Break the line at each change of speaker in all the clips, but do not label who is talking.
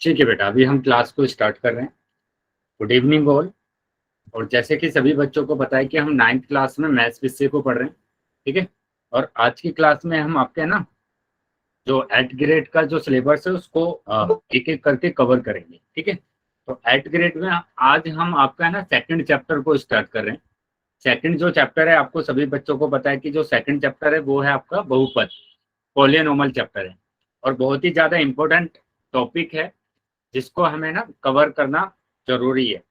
ठीक है बेटा, अभी हम क्लास को स्टार्ट कर रहे हैं। Good evening all. और जैसे कि सभी बच्चों को पता है कि हम 9th क्लास में मैथ्स विषय को पढ़ रहे हैं, ठीक है। और आज की क्लास में हम आपके ना जो 8th ग्रेड का जो सिलेबस है उसको एक एक करके कवर करेंगे, ठीक है। तो 8th ग्रेड में आज हम आपका ना सेकंड चैप्टर को स्टार्ट कर रहे हैं। सेकंड जो चैप्टर है, आपको सभी बच्चों को पता है कि जो सेकंड चैप्टर है वो है आपका बहुपद, पॉलिनोमियल चैप्टर है। और बहुत ही ज्यादा इंपॉर्टेंट टॉपिक है जिसको हमें ना कवर करना जरूरी है,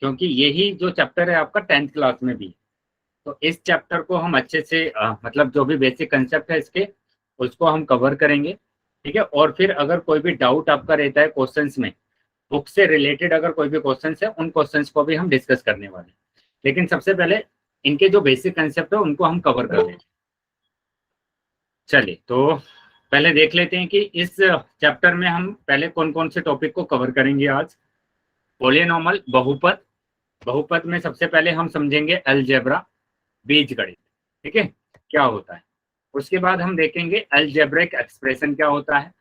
क्योंकि यही जो चैप्टर है आपका 10th क्लास में भी। तो इस चैप्टर को हम अच्छे से मतलब जो भी बेसिक कंसेप्ट है इसके, उसको हम कवर करेंगे, ठीक है। और फिर अगर कोई भी डाउट आपका रहता है क्वेश्चंस में, बुक से रिलेटेड अगर कोई भी क्वेश्चंस है, उन क्वेश्चंस को भी हम डिस्कस करने वाले हैं। लेकिन सबसे पहले इनके जो बेसिक कंसेप्ट है उनको हम कवर कर लेंगे। चलिए, तो पहले देख लेते हैं कि इस चैप्टर में हम पहले कौन कौन से टॉपिक को कवर करेंगे आज। पॉलिनोमियल, बहुपद। बहुपद में सबसे पहले हम समझेंगे अलजेब्रा, बीजगणित, ठीक है, क्या होता है। उसके बाद हम देखेंगे अलजेब्रिक एक्सप्रेशन क्या होता है।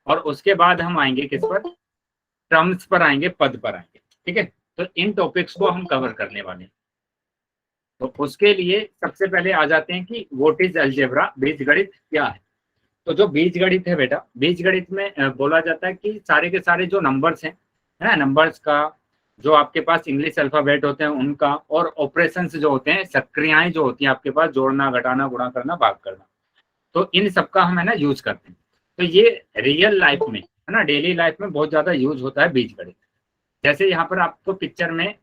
और उसके बाद हम आएंगे किस पर, टर्म्स पर आएंगे, पद पर आएंगे, ठीक है। तो इन टॉपिक्स को हम कवर करने वाले हैं। तो उसके लिए सबसे पहले आ जाते हैं कि व्हाट इज अलजेब्रा, बीजगणित क्या है। तो जो बीजगणित है बेटा, बीजगणित में बोला जाता है कि सारे के सारे जो नंबर्स हैं, है ना, नंबर्स का जो आपके पास इंग्लिश अल्फाबेट होते हैं उनका, और ऑपरेशंस जो होते हैं, सक्रियाएं जो होती हैं आपके पास, जोड़ना, घटाना, गुणा करना, भाग करना, तो इन सबका हम है ना यूज करते हैं। तो ये रियल लाइफ में, है ना, डेली लाइफ में बहुत ज्यादा यूज होता है बीजगणित। जैसे यहाँ पर आपको पिक्चर में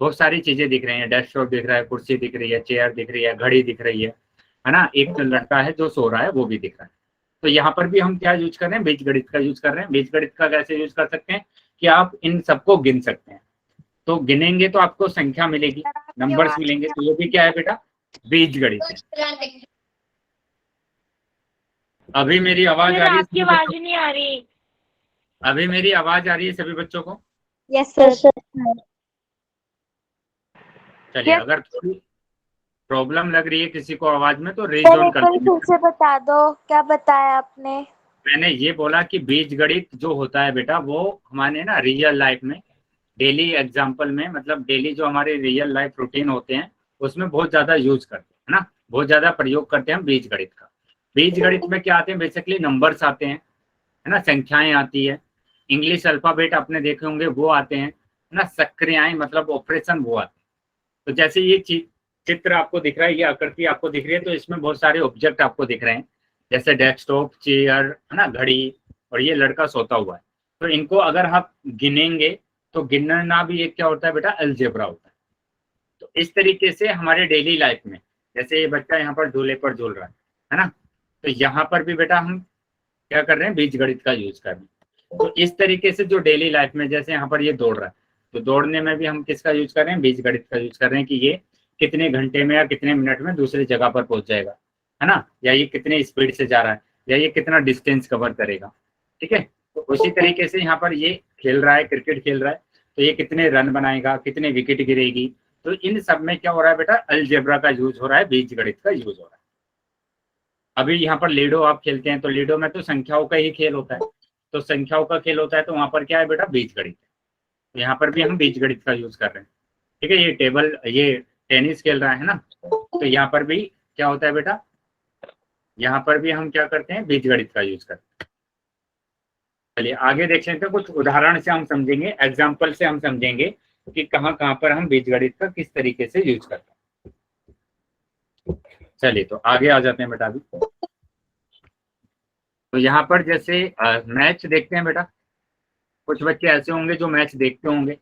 बहुत सारी चीजें दिख रही हैं, डेस्कटॉप दिख रहा है, कुर्सी दिख रही है, चेयर दिख रही है, घड़ी दिख रही है ना, एक लड़का है जो सो रहा है वो भी दिख रहा है। तो यहाँ पर भी हम क्या यूज कर रहे हैं, बीजगणित का यूज कर रहे हैं। बीजगणित का कैसे यूज कर सकते हैं कि आप इन सबको गिन सकते हैं। तो गिनेंगे तो आपको संख्या मिलेगी, नंबर्स मिलेंगे, तो ये भी क्या है बेटा, बीजगणित है। अभी मेरी आवाज आ रही है?
आपकी आवाज नहीं आ रही।
अभी मेरी आवाज आ रही है सभी बच्चों को?
Yes sir.
चलिए, अगर थोड़ी प्रॉब्लम लग रही है किसी को आवाज में तो रेज ऑन कर
फिर से बता दो, क्या बताया आपने?
मैंने ये बोला कि बीजगणित जो होता है बेटा, वो हमारे ना रियल लाइफ में, डेली एग्जाम्पल में, मतलब डेली जो हमारे रियल लाइफ रूटीन होते हैं उसमें बहुत ज्यादा यूज करते हैं, है ना, बहुत ज्यादा प्रयोग करते हैं बीजगणित का। बीजगणित में क्या आते हैं, बेसिकली नंबर्स आते हैं, है ना, संख्याएं आती है, इंग्लिश अल्फाबेट आपने देखे होंगे वो आते हैं, है ना, सक्रियाएं मतलब ऑपरेशन वो आते हैं। तो जैसे ये चित्र आपको दिख रहा है, ये आकृति आपको दिख रही है, तो इसमें बहुत सारे ऑब्जेक्ट आपको दिख रहे हैं, जैसे डेस्कटॉप, चेयर, है ना, घड़ी, और ये लड़का सोता हुआ है। तो इनको अगर आप गिनेंगे तो गिनना भी एक क्या होता है बेटा, अलजेब्रा होता है। तो इस तरीके से हमारे डेली लाइफ में, जैसे ये बच्चा यहाँ पर झूले पर झूल रहा है ना, तो यहाँ पर भी बेटा हम क्या कर रहे हैं, बीजगणित का यूज कर रहे हैं। तो इस तरीके से जो डेली लाइफ में, जैसे यहाँ पर ये दौड़ रहा है, तो दौड़ने में भी हम किसका यूज कर रहे हैं, बीजगणित का यूज कर रहे हैं कि ये कितने घंटे में या कितने मिनट में दूसरी जगह पर पहुंच जाएगा, है ना, या ये कितने स्पीड से जा रहा है, या ये कितना डिस्टेंस कवर करेगा, ठीक है। तो उसी तरीके से यहाँ पर ये खेल रहा है, क्रिकेट खेल रहा है, तो ये कितने रन बनाएगा, कितने विकेट गिरेगी। तो इन सब में क्या हो रहा है बेटा, अलजेब्रा का यूज हो रहा है, बीजगणित का यूज हो रहा है। अभी यहाँ पर लूडो आप खेलते हैं, तो लूडो में तो संख्याओं का ही खेल होता है, तो संख्याओं का खेल होता है, तो वहां पर क्या है बेटा, बीजगणित है। तो यहाँ पर भी हम बीजगणित का यूज कर रहे हैं, ठीक है। ये टेबल, ये टेनिस खेल रहा है ना, तो यहाँ पर भी क्या होता है बेटा, यहाँ पर भी हम क्या करते हैं, बीजगणित का यूज करते हैं। चलिए आगे देख लेते हैं, कुछ उदाहरण से हम समझेंगे, एग्जाम्पल से हम समझेंगे कि कहाँ कहाँ पर हम बीजगणित का किस तरीके से यूज करते हैं। चलिए, तो आगे आ जाते हैं बेटा। अभी तो यहाँ पर जैसे मैच देखते हैं बेटा, कुछ बच्चे ऐसे होंगे जो मैच देखते होंगे,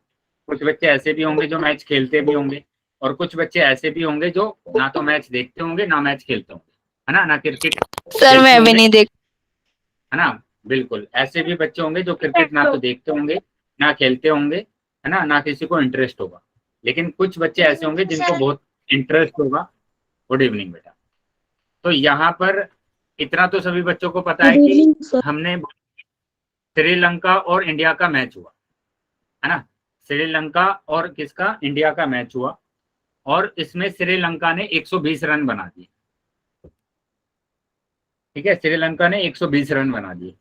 कुछ बच्चे ऐसे भी होंगे जो मैच खेलते भी होंगे, और कुछ बच्चे ऐसे भी होंगे जो ना तो मैच देखते होंगे ना मैच खेलते होंगे, है ना क्रिकेट
सर मैं भी नहीं देख,
है ना। बिल्कुल ऐसे भी बच्चे होंगे जो क्रिकेट ना तो देखते होंगे ना खेलते होंगे, है ना किसी को इंटरेस्ट होगा। लेकिन कुछ बच्चे ऐसे होंगे जिनको बहुत इंटरेस्ट होगा। गुड इवनिंग बेटा। तो यहाँ पर इतना तो सभी बच्चों को पता है कि हमने श्रीलंका और इंडिया का मैच हुआ, है ना, श्रीलंका और किसका, इंडिया का मैच हुआ, और इसमें श्रीलंका ने 120 रन बना दिए, ठीक है, श्रीलंका ने 120 रन बना दिए।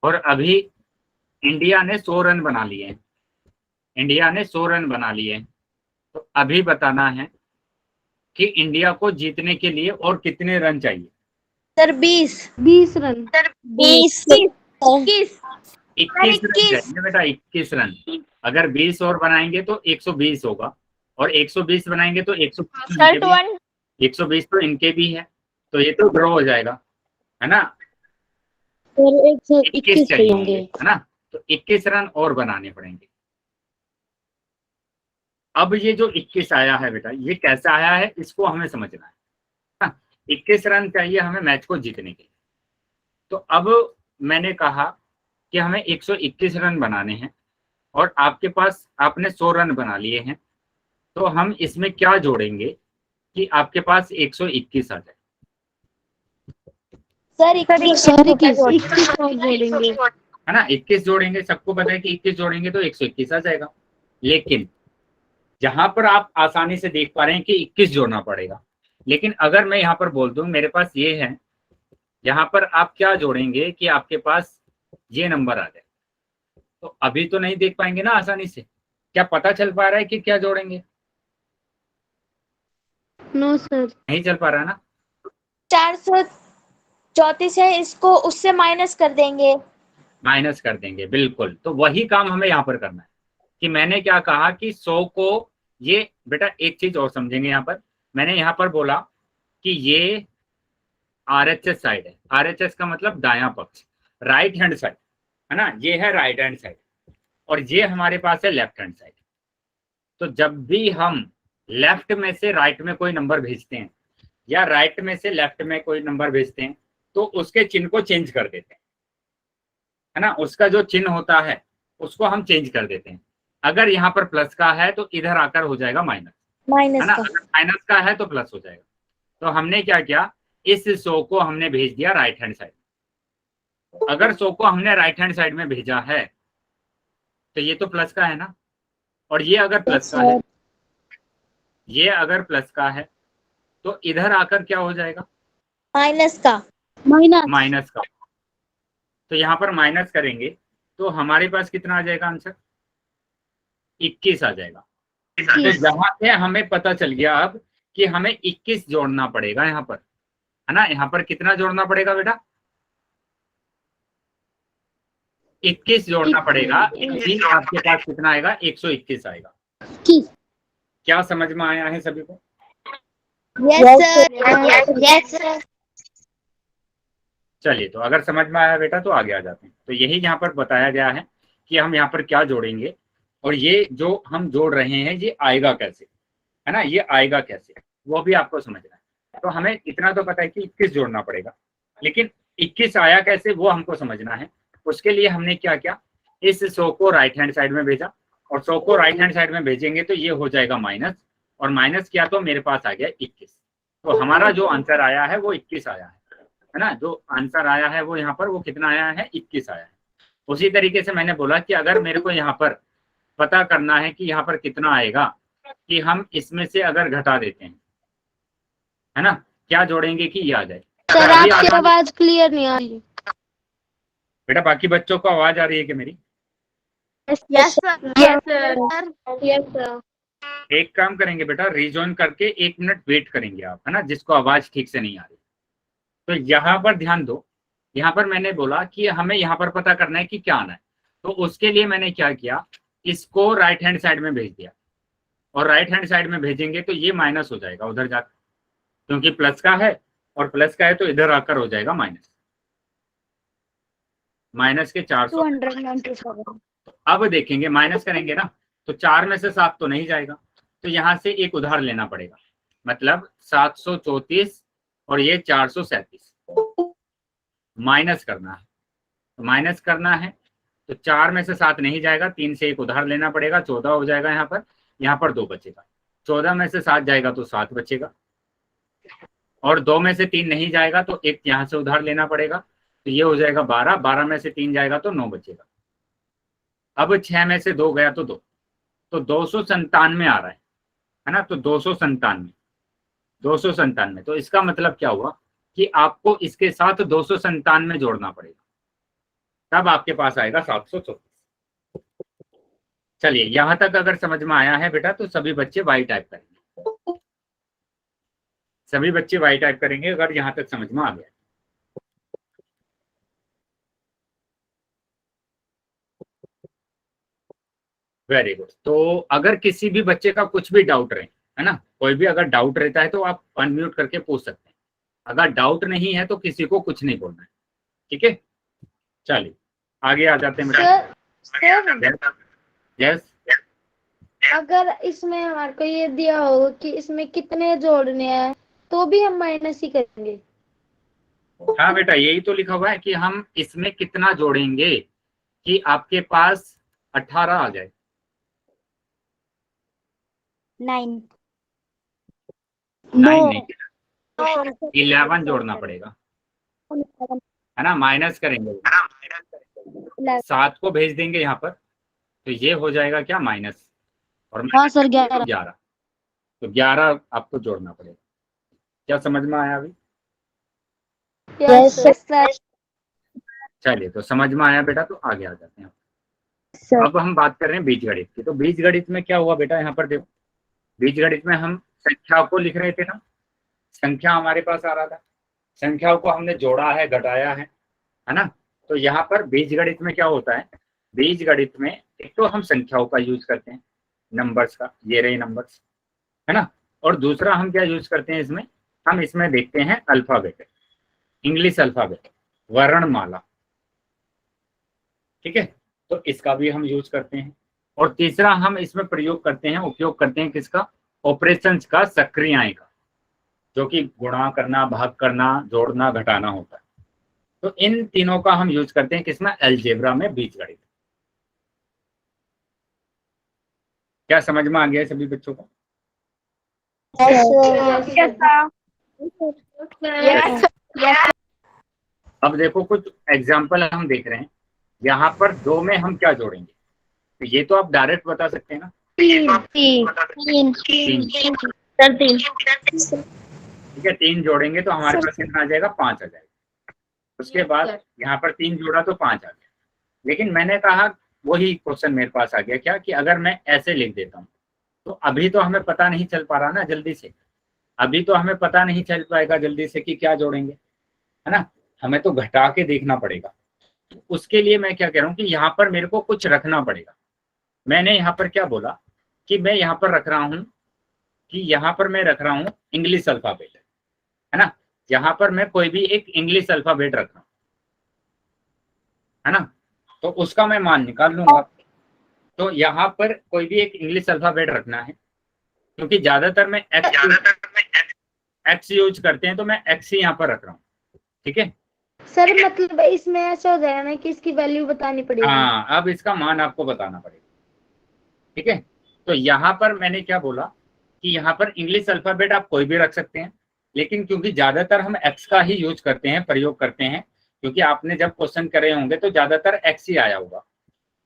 और अभी इंडिया ने 100 रन बना लिए हैं, इंडिया ने 100 रन बना लिए हैं। तो अभी बताना है कि इंडिया को जीतने के लिए और कितने रन चाहिए।
Sir 20
run.
सर 20 21
21 रन चाहिए बेटा, 21 रन। अगर 20 और बनाएंगे तो 120 होगा, और 120 बनाएंगे तो 120 तो इनके भी है, तो ये तो ड्रॉ हो जाएगा, है ना। 21 चाहिए, है ना। तो 21 रन और बनाने पड़ेंगे। अब ये जो 21 आया है बेटा, ये कैसा आया है इसको हमें समझना है। 21 रन चाहिए हमें मैच को जीतने के लिए। तो अब मैंने कहा कि हमें 121 रन बनाने हैं और आपके पास आपने 100 रन बना लिए हैं, तो हम इसमें क्या जोड़ेंगे कि आपके पास 121 आ जाए।
सर 21
जोड़ेंगे,
है ना, 21 जोड़ेंगे। सबको पता है कि 21 जोड़ेंगे तो 121 आ जाएगा। लेकिन जहां पर आप आसानी से देख पा रहे हैं कि 21 जोड़ना पड़ेगा, लेकिन अगर मैं यहाँ पर बोल दूं मेरे पास ये है, यहाँ पर आप क्या जोड़ेंगे कि आपके पास ये नंबर आ जाए, तो अभी तो नहीं देख पाएंगे ना आसानी से। क्या पता चल पा रहा है कि क्या जोड़ेंगे?
नो सर,
नहीं चल पा रहा है ना।
434 है, इसको उससे माइनस कर देंगे।
माइनस कर देंगे, बिल्कुल। तो वही काम हमें यहाँ पर करना है कि मैंने क्या कहा कि 100 को, ये बेटा एक चीज और समझेंगे यहाँ पर, मैंने यहाँ पर बोला कि ये RHS साइड है। RHS का मतलब दायां पक्ष, राइट हैंड साइड, है ना। ये है राइट हैंड साइड और ये हमारे पास है लेफ्ट हैंड साइड। तो जब भी हम लेफ्ट में से राइट में कोई नंबर भेजते हैं या राइट में से लेफ्ट में कोई नंबर भेजते हैं, तो उसके चिन्ह को चेंज कर देते हैं, है ना। उसका जो चिन्ह होता है उसको हम चेंज कर देते हैं। अगर यहाँ पर प्लस का है तो इधर आकर हो जाएगा माइनस, है ना। अगर माइनस का है तो प्लस हो जाएगा। तो हमने क्या किया, इस 100 को हमने भेज दिया राइट हैंड साइड। अगर 100 को हमने राइट हैंड साइड में भेजा है तो ये तो प्लस का है ना, और ये अगर प्लस का है, ये अगर प्लस का है तो इधर आकर क्या हो जाएगा,
माइनस का।
माइनस का। तो यहाँ पर माइनस करेंगे तो हमारे पास कितना आ जाएगा आंसर, 21 आ जाएगा। तो यहाँ से हमें पता चल गया अब कि हमें 21 जोड़ना पड़ेगा यहाँ पर, है ना। यहाँ पर कितना जोड़ना पड़ेगा बेटा, 21 जोड़ना पड़ेगा। आपके पास कितना आएगा, 121 आएगा। क्या समझ में आया है सभी को?
Yes sir.
चलिए, तो अगर समझ में आया बेटा तो आगे आ जाते हैं। तो यही यहाँ पर बताया गया है कि हम यहाँ पर क्या जोड़ेंगे, और ये जो हम जोड़ रहे हैं ये आएगा कैसे, है ना। ये आएगा कैसे वो भी आपको समझना है। तो हमें इतना तो पता है कि 21 जोड़ना पड़ेगा, लेकिन 21 आया कैसे वो हमको समझना है। उसके लिए हमने क्या किया, इस 100 को राइट हैंड साइड में भेजा, और 100 को राइट हैंड साइड में भेजेंगे तो ये हो जाएगा माइनस, और माइनस किया तो मेरे पास आ गया 21। तो हमारा जो आंसर आया है वो 21 आया है ना। जो आंसर आया है वो यहाँ पर वो कितना आया है, 21 आया है। उसी तरीके से मैंने बोला कि अगर मेरे को यहाँ पर पता करना है कि यहाँ पर कितना आएगा, कि हम इसमें से अगर घटा देते हैं, है ना, क्या जोड़ेंगे कि ये आ जाए।
सर आपकी आवाज क्लियर नहीं आ रही।
बेटा बाकी बच्चों को आवाज आ रही है कि मेरी?
Yes sir.
एक काम करेंगे बेटा, रिजॉइन करके 1 मिनट वेट करेंगे आप, है ना, जिसको आवाज ठीक से नहीं आ रही। तो यहाँ पर ध्यान दो, यहाँ पर मैंने बोला कि हमें यहाँ पर पता करना है कि क्या आना है। तो उसके लिए मैंने क्या किया, इसको राइट हैंड साइड में भेज दिया, और राइट हैंड साइड में भेजेंगे तो ये माइनस हो जाएगा उधर जाकर, क्योंकि प्लस का है और प्लस का है तो इधर आकर हो जाएगा माइनस। माइनस के 497। तो अब देखेंगे माइनस करेंगे ना, तो 4 में से 7 तो नहीं जाएगा, तो यहाँ से एक उधार लेना पड़ेगा, मतलब 734 और ये 437 माइनस करना है। तो माइनस करना है तो 4 में से 7 नहीं जाएगा, 3 से एक उधार लेना पड़ेगा, 14 हो जाएगा। यहाँ पर 2 बचेगा। 14 में से 7 जाएगा तो 7 बचेगा, और 2 में से 3 नहीं जाएगा तो एक यहाँ से उधार लेना पड़ेगा, तो ये हो जाएगा 12। 12 में से 3 जाएगा तो 9 बचेगा। अब 6 में से 2 गया तो 2, तो 297 आ रहा है ना। तो 297, तो इसका मतलब क्या हुआ कि आपको इसके साथ 297 जोड़ना पड़ेगा, तब आपके पास आएगा 734। चलिए यहां तक अगर समझ में आया है बेटा तो सभी बच्चे वाई टाइप करेंगे, सभी बच्चे वाई टाइप करेंगे अगर यहां तक समझ में आ गया। Very good. तो अगर किसी भी बच्चे का कुछ भी डाउट रहे, है ना, कोई भी अगर डाउट रहता है तो आप अनम्यूट करके पूछ सकते हैं। अगर डाउट नहीं है तो किसी को कुछ नहीं बोलना है, ठीक है। चलिए आगे आ जाते हैं बेटा। यस,
अगर इसमें हमारे को ये दिया हो कि इसमें कितने जोड़ने हैं तो भी हम माइनस ही करेंगे।
हाँ बेटा यही तो लिखा हुआ है कि हम इसमें कितना जोड़ेंगे कि आपके पास 18 आ जाए।
9
9 नहीं, 11 जोड़ना पड़ेगा, है ना, माइनस करेंगे, 7 को भेज देंगे यहाँ पर तो ये हो जाएगा क्या, माइनस, और
हाँ सर 11।
11, तो 11 आपको जोड़ना पड़ेगा। क्या समझ में आया अभी?
Yes sir.
चलिए तो समझ में आया बेटा, तो आगे आ जाते हैं। अब हम बात कर रहे हैं बीजगणित की। तो बीजगणित में क्या हुआ बेटा, यहाँ पर देखो, बीजगणित में हम संख्या को लिख रहे थे ना, संख्या हमारे पास आ रहा था, संख्याओं को हमने जोड़ा है, घटाया है ना। तो यहाँ पर बीजगणित में क्या होता है, बीजगणित में एक तो हम संख्याओं का यूज करते हैं, नंबर्स का, ये रहे नंबर्स, है ना, और दूसरा हम क्या यूज करते हैं इसमें, हम इसमें देखते हैं अल्फाबेट, इंग्लिश अल्फाबेट, वर्णमाला, ठीक है, तो इसका भी हम यूज करते हैं। और तीसरा हम इसमें प्रयोग करते हैं, उपयोग करते हैं किसका, ऑपरेशंस का, सक्रियाएं का, जो कि गुणा करना, भाग करना, जोड़ना, घटाना होता है। तो इन तीनों का हम यूज करते हैं किसमें, अलजेब्रा में, बीजगणित। क्या समझ में आ गया है सभी बच्चों को? अब देखो कुछ एग्जाम्पल हम देख रहे हैं, यहाँ पर 2 में हम क्या जोड़ेंगे, तो ये तो आप डायरेक्ट बता सकते हैं ना, 3, ठीक है, 3 जोड़ेंगे तो हमारे पास कितना आ जाएगा, 5 आ जाएगा। उसके बाद यहाँ पर 3 जोड़ा तो 5 आ गया। लेकिन मैंने कहा, वही क्वेश्चन मेरे पास आ गया क्या, कि अगर मैं ऐसे लिख देता हूँ तो अभी तो हमें पता नहीं चल पा रहा ना जल्दी से, अभी तो हमें पता नहीं चल पाएगा जल्दी से कि क्या जोड़ेंगे, है ना, हमें तो घटा के देखना पड़ेगा। तो उसके लिए मैं क्या कह रहा हूँ कि यहाँ पर मेरे को कुछ रखना पड़ेगा। मैंने यहाँ पर क्या बोला कि मैं यहाँ पर रख रहा हूँ, कि यहाँ पर मैं रख रहा हूँ इंग्लिश अल्फाबेट, है ना, यहाँ पर मैं कोई भी एक इंग्लिश अल्फाबेट रख रहा हूँ, है ना, तो उसका मैं मान निकाल लूंगा। तो यहाँ पर कोई भी एक इंग्लिश अल्फाबेट रखना है, क्योंकि ज्यादातर मैं एक्स यूज करते हैं, तो मैं एक्स ही यहाँ पर रख रहा हूँ, ठीक है
सर। मतलब इसमें ऐसा हो जाएगा ना कि इसकी वैल्यू बतानी पड़ेगी।
हाँ, अब इसका मान आपको बताना पड़ेगा, ठीक है। तो यहाँ पर मैंने क्या बोला कि यहाँ पर इंग्लिश अल्फाबेट आप कोई भी रख सकते हैं, लेकिन क्योंकि ज्यादातर हम एक्स का ही यूज करते हैं, प्रयोग करते हैं, क्योंकि आपने जब क्वेश्चन करे होंगे तो ज्यादातर एक्स ही आया होगा,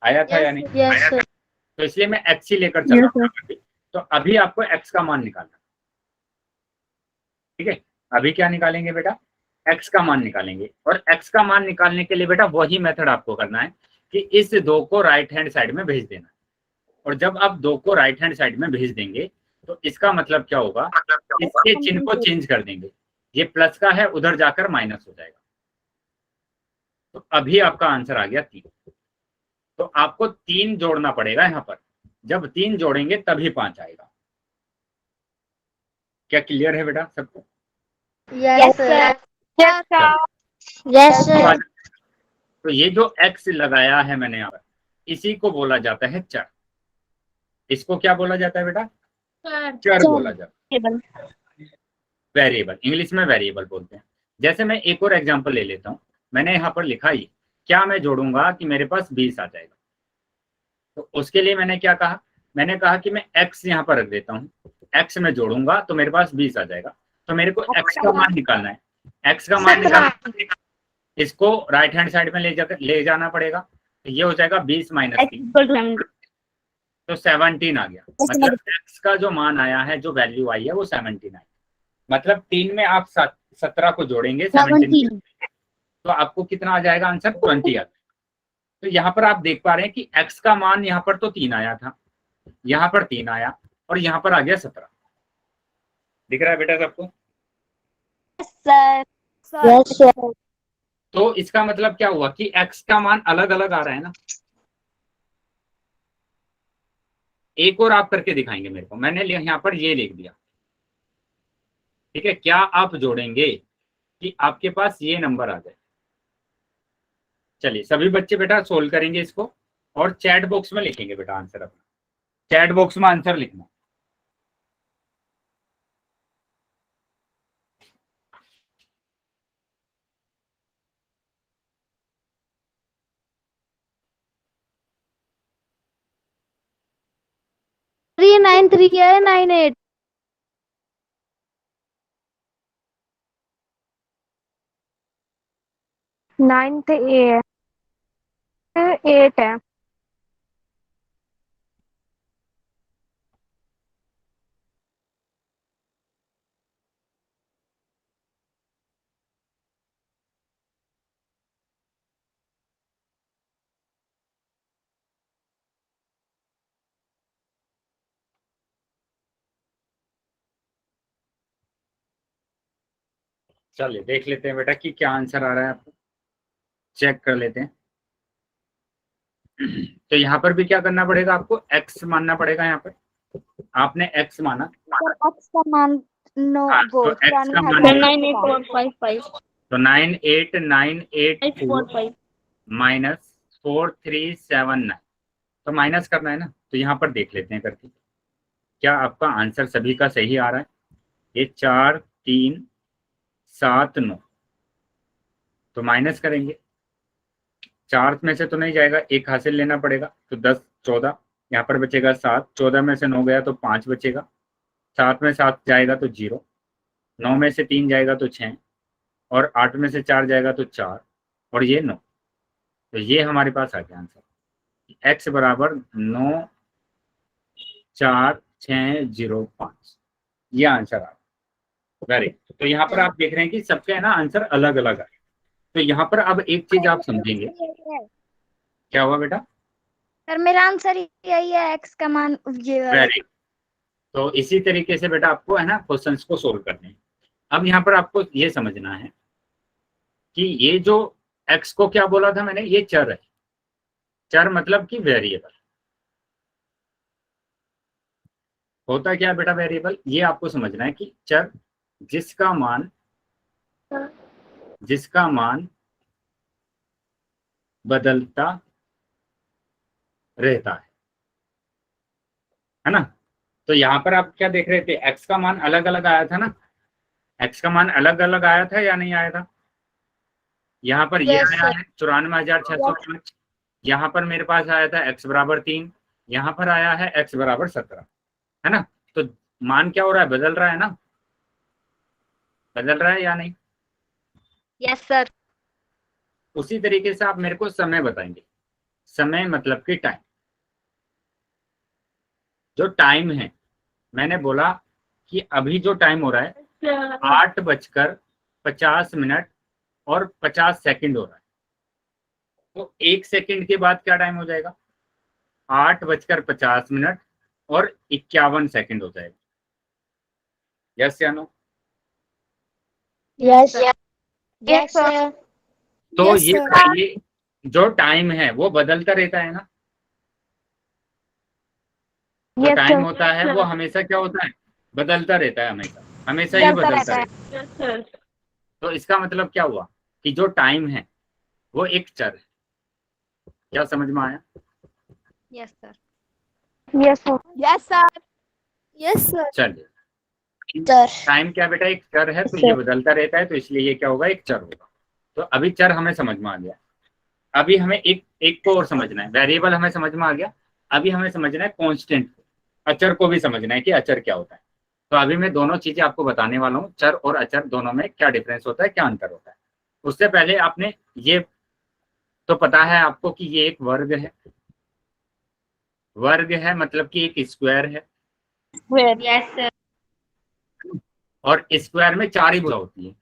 आया था या नहीं,
यस सर।
तो इसलिए मैं एक्स ही लेकर चल रहा हूँ। तो अभी आपको एक्स का मान निकालना, ठीक है, अभी क्या निकालेंगे बेटा, एक्स का मान निकालेंगे। और एक्स का मान निकालने के लिए बेटा वही मेथड आपको करना है कि इस 2 को राइट हैंड साइड में भेज देना, और जब आप 2 को राइट हैंड साइड में भेज देंगे तो इसका मतलब क्या होगा, इसके चिन्ह को चेंज कर देंगे, ये प्लस का है उधर जाकर माइनस हो जाएगा। तो अभी आपका आंसर आ गया 3। तो आपको 3 जोड़ना पड़ेगा यहाँ पर, जब 3 जोड़ेंगे तभी 5 आएगा। क्या क्लियर है बेटा सबको?
Yes sir.
Yes sir.
तो ये जो x लगाया है मैंने यहाँ पर, इसी को बोला जाता है चर। इसको क्या बोला जाता है बेटा, चर बोला जाता है, वेरिएबल, इंग्लिश में वेरिएबल बोलते हैं। जैसे मैं एक और एग्जांपल ले लेता हूँ, मैंने यहाँ पर लिखा ही, क्या मैं जोड़ूंगा कि मेरे पास 20 आ जाएगा। तो उसके लिए मैंने क्या कहा, मैंने कहा कि मैं x यहाँ पर रख देता हूँ, x में जोड़ूंगा तो मेरे पास 20 आ जाएगा। तो मेरे को x का मान निकालना है, x का मान निकालना, इसको राइट हैंड साइड में ले जाना पड़ेगा, तो ये हो जाएगा 20 माइनस 3, तो 17 आ गया। मतलब x का जो मान आया है, जो वैल्यू आई है वो 17 आई। मतलब 3 में आप 17 को जोड़ेंगे 17, तो आपको कितना आ जाएगा आंसर, 20 आ जाएगा। तो यहाँ पर आप देख पा रहे हैं कि x का मान यहाँ पर तो 3 आया था, यहाँ पर 3 आया और यहाँ पर आ गया 17। दिख रहा है बेटा सबको?
Sir
yes sir.
तो इसका मतलब क्या हुआ कि x का मान अलग अलग आ रहा है ना। एक और आप करके दिखाएंगे मेरे को, मैंने यहाँ पर ये लिख दिया, ठीक है। क्या आप जोड़ेंगे कि आपके पास ये नंबर आ जाए? चलिए सभी बच्चे बेटा सोल्व करेंगे इसको और चैट बॉक्स में लिखेंगे बेटा आंसर अपना, चैट बॉक्स में आंसर लिखना।
ये 9 3 क्या है? 9 8। 9th A है, 8 है।
चलिए देख लेते हैं बेटा कि क्या आंसर आ रहा है, आपको चेक कर लेते हैं। तो यहाँ पर भी क्या करना पड़ेगा, आपको x मानना पड़ेगा। यहाँ पर आपने x माना,
सर x का मान नो
हाँ,
वो
तो x का मान
9 8 4 5 5
तो 9 8 9 8
5 4 5।
माइनस 4 3 7 9, तो माइनस करना है ना। तो यहाँ पर देख लेते हैं करके क्या आपका आंसर सभी का सही आ रहा है। ये 4 3 7 9, तो माइनस करेंगे, 4 में से तो नहीं जाएगा, एक हासिल लेना पड़ेगा, तो 10 14, यहाँ पर बचेगा 7, 14 में से 9 गया तो 5 बचेगा, 7 में 7 जाएगा तो 0, 9 में से 3 जाएगा तो 6, और 8 में से 4 जाएगा तो 4, और ये 9। तो ये हमारे पास आ गया आंसर, x बराबर 9 4 6 0 5, ये आंसर आ गया। वेरी, तो यहाँ पर आप देख रहे हैं कि सबके है ना आंसर अलग अलग आए। तो यहाँ पर अब एक चीज आप समझेंगे, क्या हुआ बेटा?
सर मेरा आंसर यही है, x का मान ये वाला।
वेरी, तो इसी तरीके से बेटा आपको है ना क्वेश्चंस को सोल्व करने हैं। अब यहाँ पर आपको ये समझना है कि ये जो x को क्या बोला था मैंने, ये चर है। चर मतलब कि वेरिएबल होता क्या बेटा? वेरिएबल, ये आपको समझना है कि चर जिसका मान बदलता रहता है ना। तो यहाँ पर आप क्या देख रहे थे, x का मान अलग अलग आया था ना, x का मान अलग अलग आया था या नहीं आया था? यहाँ पर ये
Yes,
आया है 94,605, यहाँ पर मेरे पास आया था x बराबर 3, यहाँ पर आया है x बराबर 17, है ना। तो मान क्या हो रहा है, बदल रहा है ना, बदल रहा है या नहीं?
Yes sir.
उसी तरीके से आप मेरे को समय बताएंगे, समय मतलब कि टाइम। जो टाइम है, मैंने बोला कि अभी जो टाइम हो रहा है 8:50 और 50 सेकंड हो रहा है, तो 1 सेकंड के बाद क्या टाइम हो जाएगा? 8:50 और 51 सेकंड हो जाएगा। यस या नो?
Yes
yes sir.
तो ये जो टाइम है वो बदलता रहता है ना। जो टाइम होता है वो हमेशा क्या होता है, बदलता रहता है, हमेशा हमेशा ही बदलता रहता है। तो इसका मतलब क्या हुआ कि जो टाइम है वो एक चर है। क्या समझ में आया?
Yes sir.
Yes sir.
Yes sir.
Yes sir.
चलिए,
सर
टाइम क्या बेटा, एक चर है, तो ये बदलता रहता है, तो इसलिए ये क्या होगा, एक चर होगा। तो अभी चर हमें समझ में आ गया। अभी हमें एक को और समझना है, वेरिएबल हमें समझ में आ गया। अभी हमें समझना है कांस्टेंट को, अचर को भी समझना है कि अचर क्या होता है। तो अभी मैं दोनों चीजें आपको बताने वाला हूँ, चर और अचर दोनों में क्या डिफरेंस होता है, क्या अंतर होता है। उससे पहले आपने ये तो पता है आपको कि ये एक वर्ग है। वर्ग है मतलब कि एक स्क्वायर है,
यस सर।
और स्क्वायर में 4 ही भुजा होती है,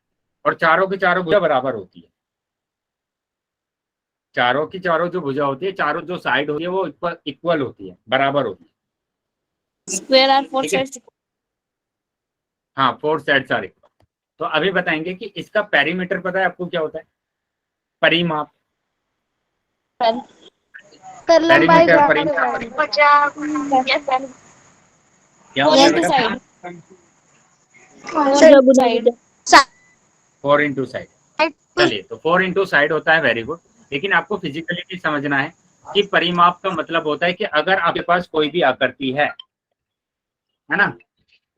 और चारों की चारों भुजा बराबर होती है। चारों की चारों जो भुजा होती है, चारों जो साइड होती है वो इक्वल होती है, बराबर होती है।
स्क्वायर आर फोर
ठीक है?
साइड्स।
हाँ, 4 साइड्स आर इक्वल। तो अभी बताएंगे कि इसका पेरीमीटर पता है आपको क्या होता है? परिमाप।
सर लंबाई
पेरीमीटर,
ज्यादा
परिमाप
है।
क्या
फोर
होता है
इंटू
बेटा?
Side,
sir
four side.
4 into side. चलिए, तो 4 इंटू साइड होता है, वेरी गुड। लेकिन आपको फिजिकली भी समझना है कि परिमाप का मतलब होता है कि अगर आपके पास कोई भी आकृति है ना,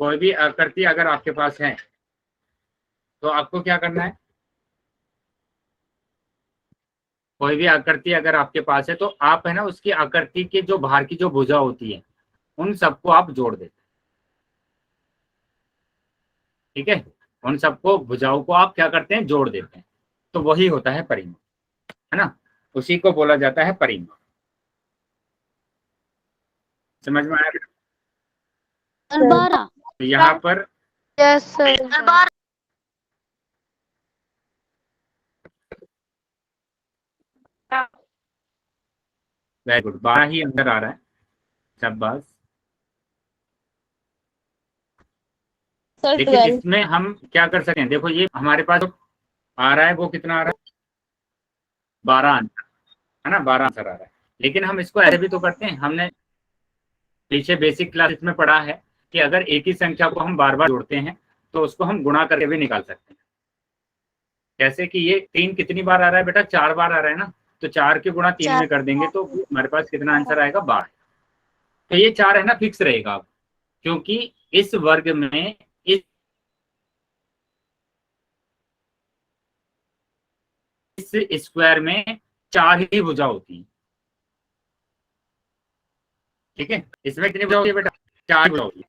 कोई भी आकृति अगर आपके पास है तो आपको क्या करना है? कोई भी आकृति अगर आपके पास है तो आप है ना, उसकी आकृति के जो बाहर की जो भुजा होती है उन सबको आप जोड़ देते हैं। ठीक है? उन सबको भुजाओं को आप क्या करते हैं? जोड़ देते हैं। तो वही होता है परिमाप, है ना? उसी को बोला जाता है परिमाप। समझ में आया?
सर 12।
तो यहाँ पर
यस सर।
वेरी गुड, 12 ही अंदर आ रहा है। शाबाश।
सर
लेकिन
12।
इसमें हम क्या कर सकते हैं? देखो, ये हमारे पास जो आ रहा है वो कितना आ रहा है? 12 आंसर, है ना? 12 आंसर आ रहा है। लेकिन हम इसको ऐसे भी तो करते हैं, हमने पीछे बेसिक क्लास में पढ़ा है कि अगर एक ही संख्या को हम बार बार जोड़ते हैं तो उसको हम गुणा करके भी निकाल सकते हैं। जैसे कि ये 3 कितनी बार आ रहा है बेटा? 4 बार आ रहा है ना। तो 4 के गुणा 3 में कर देंगे तो हमारे पास कितना आंसर आएगा? 12। तो ये 4 है ना, फिक्स रहेगा अब, क्योंकि इस वर्ग में इस स्क्वायर में 4 ही भुजा होती है। ठीक है? इसमें कितनी भुजा होती है बेटा? 4 भुजा होती है।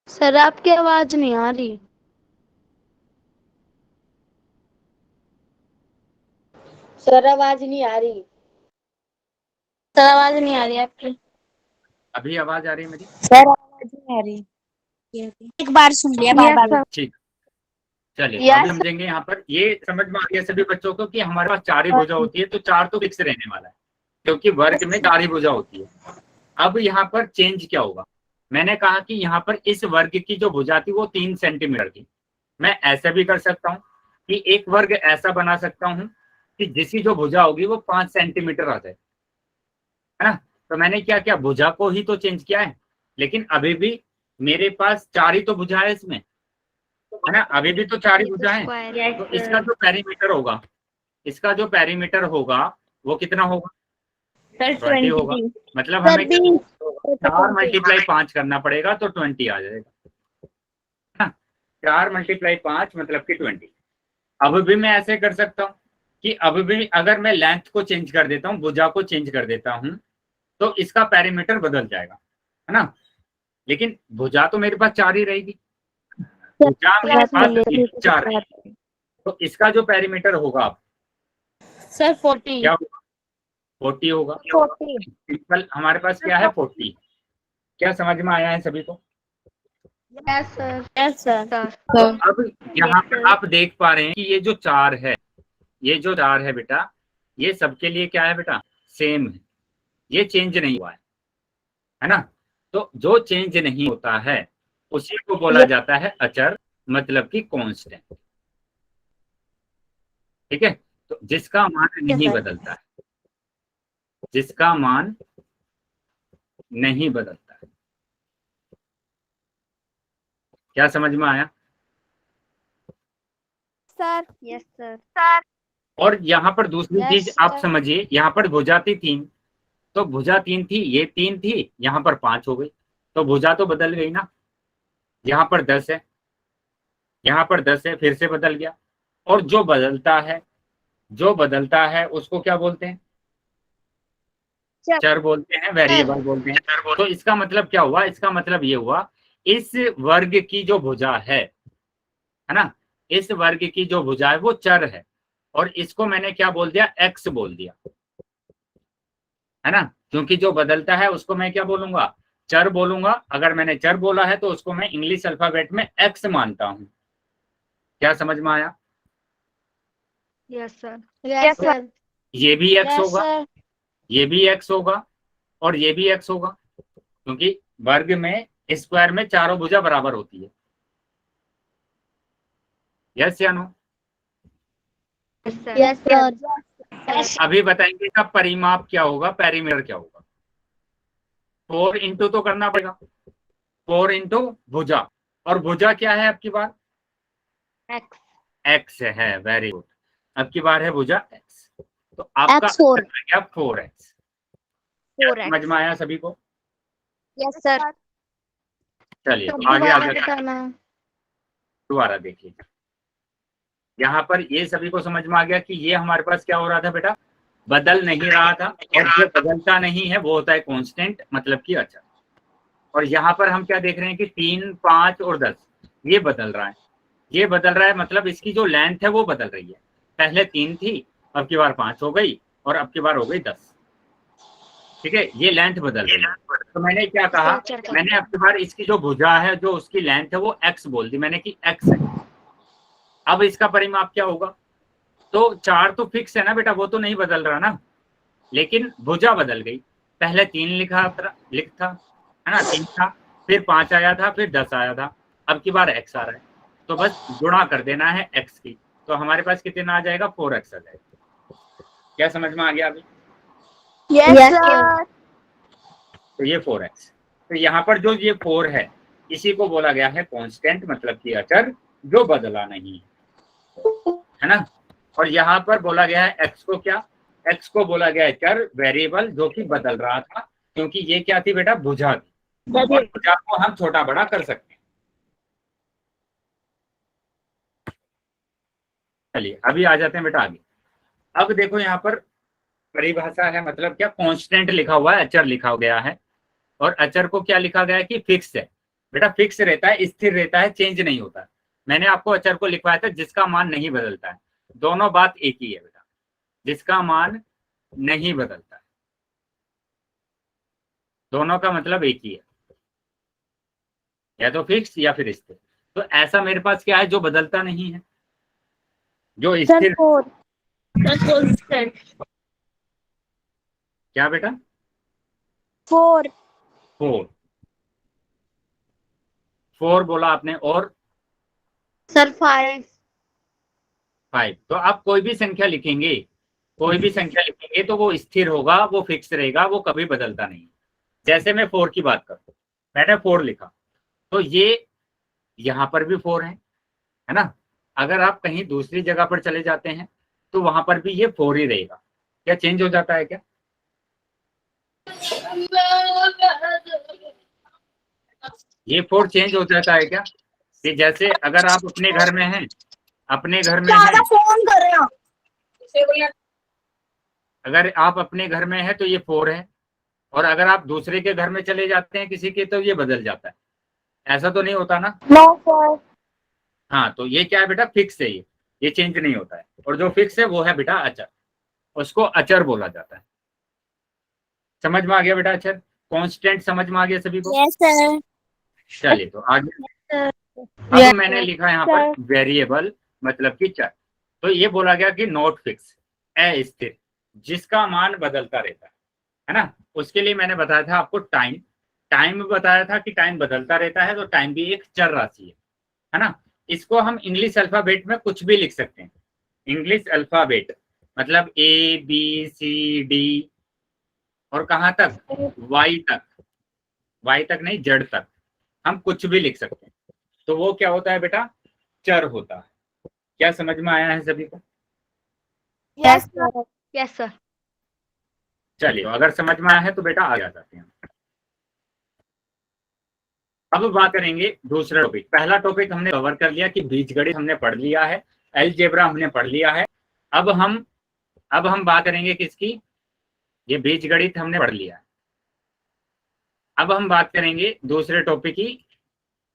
सर आपकी आवाज नहीं आ रही। सर आवाज नहीं आ रही।
सर आवाज नहीं आ रही आपकी।
अभी आवाज आ रही है मेरी?
सर आवाज नहीं आ रही। एक बार सुन लिया, बार बार।
ठीक, चलिए तो अभी समझेंगे। यहाँ पर ये समझ में आ गया सभी बच्चों को कि हमारे पास 4 ही भुजा होती है, तो 4 तो फिक्स रहने वाला है क्योंकि वर्ग में 4 ही भुजा होती है। अब यहाँ पर चेंज क्या होगा? मैंने कहा कि यहाँ पर इस वर्ग की जो भुजा थी वो 3 सेंटीमीटर थी। मैं ऐसा भी कर सकता हूँ कि एक वर्ग ऐसा बना सकता हूँ कि जिसकी जो भुजा होगी वो 5 सेंटीमीटर आ जाए, है ना? तो मैंने क्या किया? भुजा को ही तो चेंज किया है, लेकिन अभी भी मेरे पास 4 ही तो भुजा है इसमें, है ना? अभी भी तो 4 ही भुजा है। तो इसका जो पेरीमीटर होगा, इसका जो पेरीमीटर होगा वो कितना होगा? 20 होगा। मतलब हमें 4 मल्टीप्लाई 5 करना पड़ेगा तो 20 आ जाएगा। 4 मल्टीप्लाई 5 मतलब कि 20। अब भी मैं ऐसे कर सकता हूँ कि अब भी अगर मैं लेंथ को चेंज कर देता हूँ, भुजा को चेंज कर देता हूँ, तो इसका पेरीमीटर बदल जाएगा, है ना? लेकिन भुजा तो मेरे पास 4 ही रहेगी। भुजा मेरे पास 4 है, तो इसका जो पेरीमीटर होगा अब
सर 40।
क्या होगा? 40 होगा। सिंपल, हमारे पास क्या है? 40। क्या समझ में आया है सभी को?
Yes sir.
Yes sir.
तो अब यहाँ पर आप देख पा रहे हैं कि ये जो 4 है, ये जो 4 है बेटा, ये सबके लिए क्या है बेटा? सेम है, ये चेंज नहीं हुआ है ना? तो जो चेंज नहीं होता है उसी को बोला जाता है अचर, मतलब कि कांस्टेंट। ठीक है? तो जिसका मान नहीं बदलता है, जिसका मान नहीं बदलता है। क्या समझ में आया?
Sir yes sir.
और यहाँ पर दूसरी
Yes,
चीज आप
sir.
समझिए, यहाँ पर भुजा थी 3, तो भुजा 3 थी, ये 3 थी, यहाँ पर 5 हो गई, तो भुजा तो बदल गई ना। यहाँ पर 10 है, यहाँ पर 10 है, फिर से बदल गया। और जो बदलता है, जो बदलता है उसको क्या बोलते हैं? चर बोलते हैं, वेरिएबल बोलते हैं। तो इसका मतलब क्या हुआ? इसका मतलब ये हुआ, इस वर्ग की जो भुजा है ना, इस वर्ग की जो भुजा है वो चर है, और इसको मैंने क्या बोल दिया? एक्स बोल दिया, है ना? क्योंकि जो बदलता है उसको मैं क्या बोलूंगा? चर बोलूंगा, अगर मैंने चर बोला है तो उसको मैं इंग्लिश अल्फाबेट में एक्स मानता हूं। क्या समझ में आया?
Yes sir. Yes sir.
ये भी एक्स
यस
होगा,
सर।
ये भी एक्स होगा और ये भी एक्स होगा, क्योंकि वर्ग में स्क्वायर में चारों भुजा बराबर होती है। यस या नो?
Yes sir.
अभी बताएंगे इसका परिमाप क्या होगा, पेरीमीटर क्या होगा। 4 इंटू तो करना पड़ेगा, 4 इंटू भुजा, और भुजा क्या है आपकी बार?
एक्स।
एक्स है, वेरी गुड। अब की बार है भुजा एक्स, तो आपका
X4
आंसर आ गया 4x।
4x।
समझ में आया सभी को?
Yes sir.
चलिए
तो
आगे
दोबारा
आगे
बताना।
दोबारा देखिए, यहाँ पर ये सभी को समझ में आ गया कि ये हमारे पास क्या हो रहा था बेटा, बदल नहीं रहा था, और जो बदलता नहीं है वो होता है कांस्टेंट, मतलब कि अचर। और यहाँ पर हम क्या देख रहे हैं कि 3, 5 और 10 ये बदल रहा है, ये बदल रहा है, मतलब इसकी जो लेंथ है वो बदल रही है। पहले 3 थी, अब की बार 5 हो गई, और अब की बार हो गई 10। ठीक है, ये लेंथ बदल रही है। तो मैंने क्या कहा, मैंने अब की बार इसकी जो भुजा है, जो उसकी लेंथ है वो x बोल दी मैंने कि x है। अब इसका परिमाप क्या होगा, तो 4 तो फिक्स है ना बेटा, वो तो नहीं बदल रहा ना, लेकिन भुजा बदल गई। पहले 3 लिखा है ना, 3 था, फिर 5 आया था, फिर 10 आया था, अब की बार x आ रहा है, तो बस गुणा कर देना है x की, तो हमारे पास कितना आ जाएगा, 4x आ जाएगा। क्या समझ में आ गया अभी?
Yes sir.
तो ये 4x, तो यहाँ पर जो ये 4 है इसी को बोला गया है कांस्टेंट, मतलब कि अचर जो बदला नहीं है ना। और यहाँ पर बोला गया है x को क्या, x को बोला गया है चर, वेरिएबल, जो कि बदल रहा था, क्योंकि ये क्या थी बेटा, भुजा थी, और भुजा को हम छोटा बड़ा कर सकते हैं। चलिए अभी आ जाते हैं बेटा आगे। अब देखो यहाँ पर परिभाषा है, मतलब क्या, कांस्टेंट लिखा हुआ है, अचर लिखा गया है, और अचर को क्या लिखा गया है कि फिक्स है। बेटा फिक्स रहता है, स्थिर रहता है, चेंज नहीं होता। मैंने आपको अचर को लिखवाया था जिसका मान नहीं बदलता है, दोनों बात एक ही है बेटा, जिसका मान नहीं बदलता है, दोनों का मतलब एक ही है, या तो फिक्स या फिर स्थिर। तो ऐसा मेरे पास क्या है जो बदलता नहीं है, जो स्थिर।
4।
क्या बेटा?
4।
4, 4 बोला आपने, और
सर 5।
5। तो आप कोई भी संख्या लिखेंगे, कोई भी संख्या लिखेंगे तो वो स्थिर होगा, वो फिक्स रहेगा, वो कभी बदलता नहीं। जैसे मैं 4 की बात करूं, मैंने 4 लिखा, तो ये यहाँ पर भी 4 है ना। अगर आप कहीं दूसरी जगह पर चले जाते हैं तो वहां पर भी ये 4 ही रहेगा। क्या चेंज हो जाता है क्या? ये 4 चेंज हो जाता है क्या? कि जैसे अगर आप अपने घर में हैं, अपने घर में हैं,
फोन कर रहे हो।
अगर आप अपने घर में हैं तो ये 4 है, और अगर आप दूसरे के घर में चले जाते हैं किसी के, तो ये बदल जाता है। ऐसा तो नहीं होता ना?
No sir.
हाँ, तो ये क्या है बेटा, फिक्स है, ये चेंज नहीं होता है, और जो फिक्स है वो है बेटा अचर, उसको अचर बोला जाता है। समझ में आ गया बेटा अचर? कांस्टेंट समझ में आ गया सभी को?
Yes sir.
चलिए तो आगे। अब मैंने लिखा यहाँ पर वेरिएबल, मतलब कि चर। तो ये बोला गया कि नॉट फिक्स, अस्थिर, जिसका मान बदलता रहता है ना। उसके लिए मैंने बताया था आपको टाइम, टाइम बताया था कि टाइम बदलता रहता है, तो टाइम भी एक चर राशि है ना। इसको हम इंग्लिश अल्फाबेट में कुछ भी लिख सकते हैं। इंग्लिश अल्फाबेट मतलब ABCD, और कहाँ तक, वाई तक, वाई तक नहीं, जेड तक, हम कुछ भी लिख सकते हैं। तो वो क्या होता है बेटा, चर होता है। क्या समझ में आया है सभी को?
Yes sir. Yes sir.
चलिए अगर समझ में आया है तो बेटा आगे आ जाते हैं। अब बात करेंगे दूसरा टॉपिक। पहला टॉपिक हमने कवर कर लिया कि बीजगणित हमने पढ़ लिया है, अलजेब्रा हमने पढ़ लिया है। अब हम बात करेंगे किसकी, ये बीजगणित हमने पढ़ लिया है। अब हम बात करेंगे दूसरे टॉपिक की,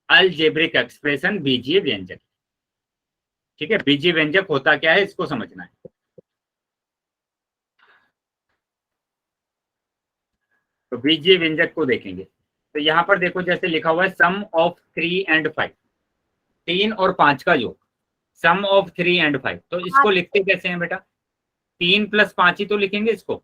अलजेब्रिक एक्सप्रेशन, बीजीय व्यंजक। ठीक है, बीजीय व्यंजक होता क्या है इसको समझना है। तो बीजीय व्यंजक को देखेंगे। तो यहाँ पर देखो जैसे लिखा हुआ है सम ऑफ 3 and 5, 3 और 5 का योग, सम ऑफ 3 and 5। तो इसको लिखते कैसे हैं बेटा? 3 + 5 ही तो लिखेंगे इसको,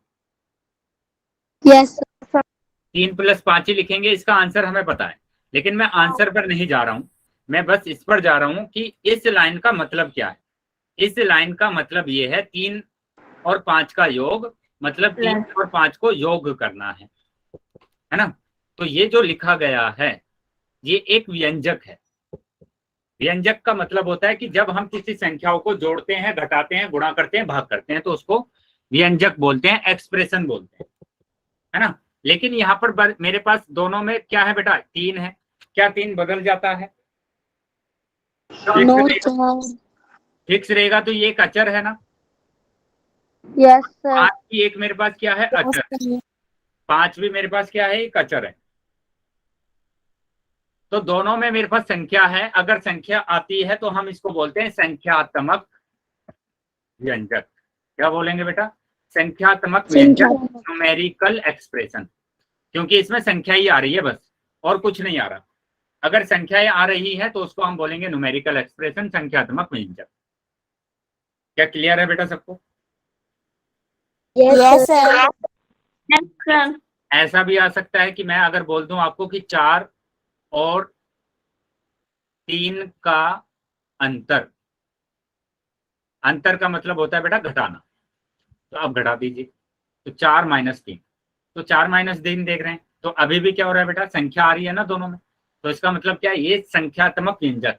यस
3 + 5 ही लिखेंगे। इसका आंसर हमें पता है, लेकिन मैं आंसर पर नहीं जा रहा हूं, मैं बस इस पर जा रहा हूं कि इस लाइन का मतलब क्या है। इस लाइन का मतलब ये है 3 और 5 का योग, मतलब 3 और 5 को योग करना है ना। तो ये जो लिखा गया है ये एक व्यंजक है। व्यंजक का मतलब होता है कि जब हम किसी संख्याओं को जोड़ते हैं, घटाते हैं, गुणा करते हैं, भाग करते हैं तो उसको व्यंजक बोलते हैं, एक्सप्रेशन बोलते हैं, है ना। लेकिन यहाँ पर मेरे पास दोनों में क्या है बेटा? 3 है। क्या 3 बदल जाता है?
नो
फिक्स रहेगा तो ये एक अचर है ना।
यस सर
5 की एक मेरे पास क्या है? अचर। 5 भी मेरे पास क्या है? एक अचर है। तो दोनों में मेरे पास संख्या है। अगर संख्या आती है तो हम इसको बोलते हैं संख्यात्मक व्यंजक। क्या बोलेंगे बेटा? संख्यात्मक व्यंजक, न्यूमेरिकल एक्सप्रेशन, क्योंकि इसमें संख्या ही आ रही है बस, और कुछ नहीं आ रहा। अगर संख्याएं आ रही है तो उसको हम बोलेंगे न्यूमेरिकल एक्सप्रेशन, संख्यात्मक व्यंजक। क्या क्लियर है बेटा सबको?
यस सर
ऐसा भी आ सकता है कि मैं अगर बोल दूं आपको कि 4 और 3 का अंतर, अंतर का मतलब होता है बेटा घटाना। तो अब घटा दीजिए, तो 4 - 3, तो 4 - 3 देख रहे हैं, तो अभी भी क्या हो रहा है बेटा? संख्या आ रही है ना दोनों में। तो इसका मतलब क्या है? ये संख्यात्मक व्यंजक,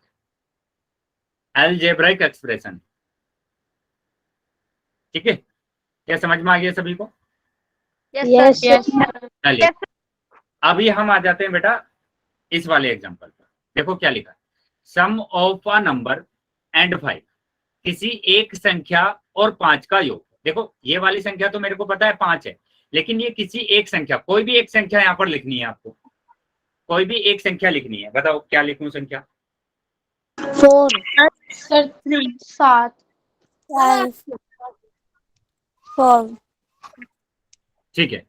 अलजेब्राइक एक्सप्रेशन। ठीक है, क्या समझ में आ गया सभी को?
यस
चलिए अभी हम आ जाते हैं बेटा इस वाले एग्जांपल पर। देखो क्या लिखा है, सम ऑफ अ नंबर एंड 5, किसी एक संख्या और 5 का योग। देखो ये वाली संख्या तो मेरे को पता है 5 है, लेकिन ये किसी एक संख्या, कोई भी एक संख्या यहाँ पर लिखनी है आपको, कोई भी एक संख्या लिखनी है। बताओ क्या लिखूं संख्या?
4 सर 3 7
5 4
ठीक है,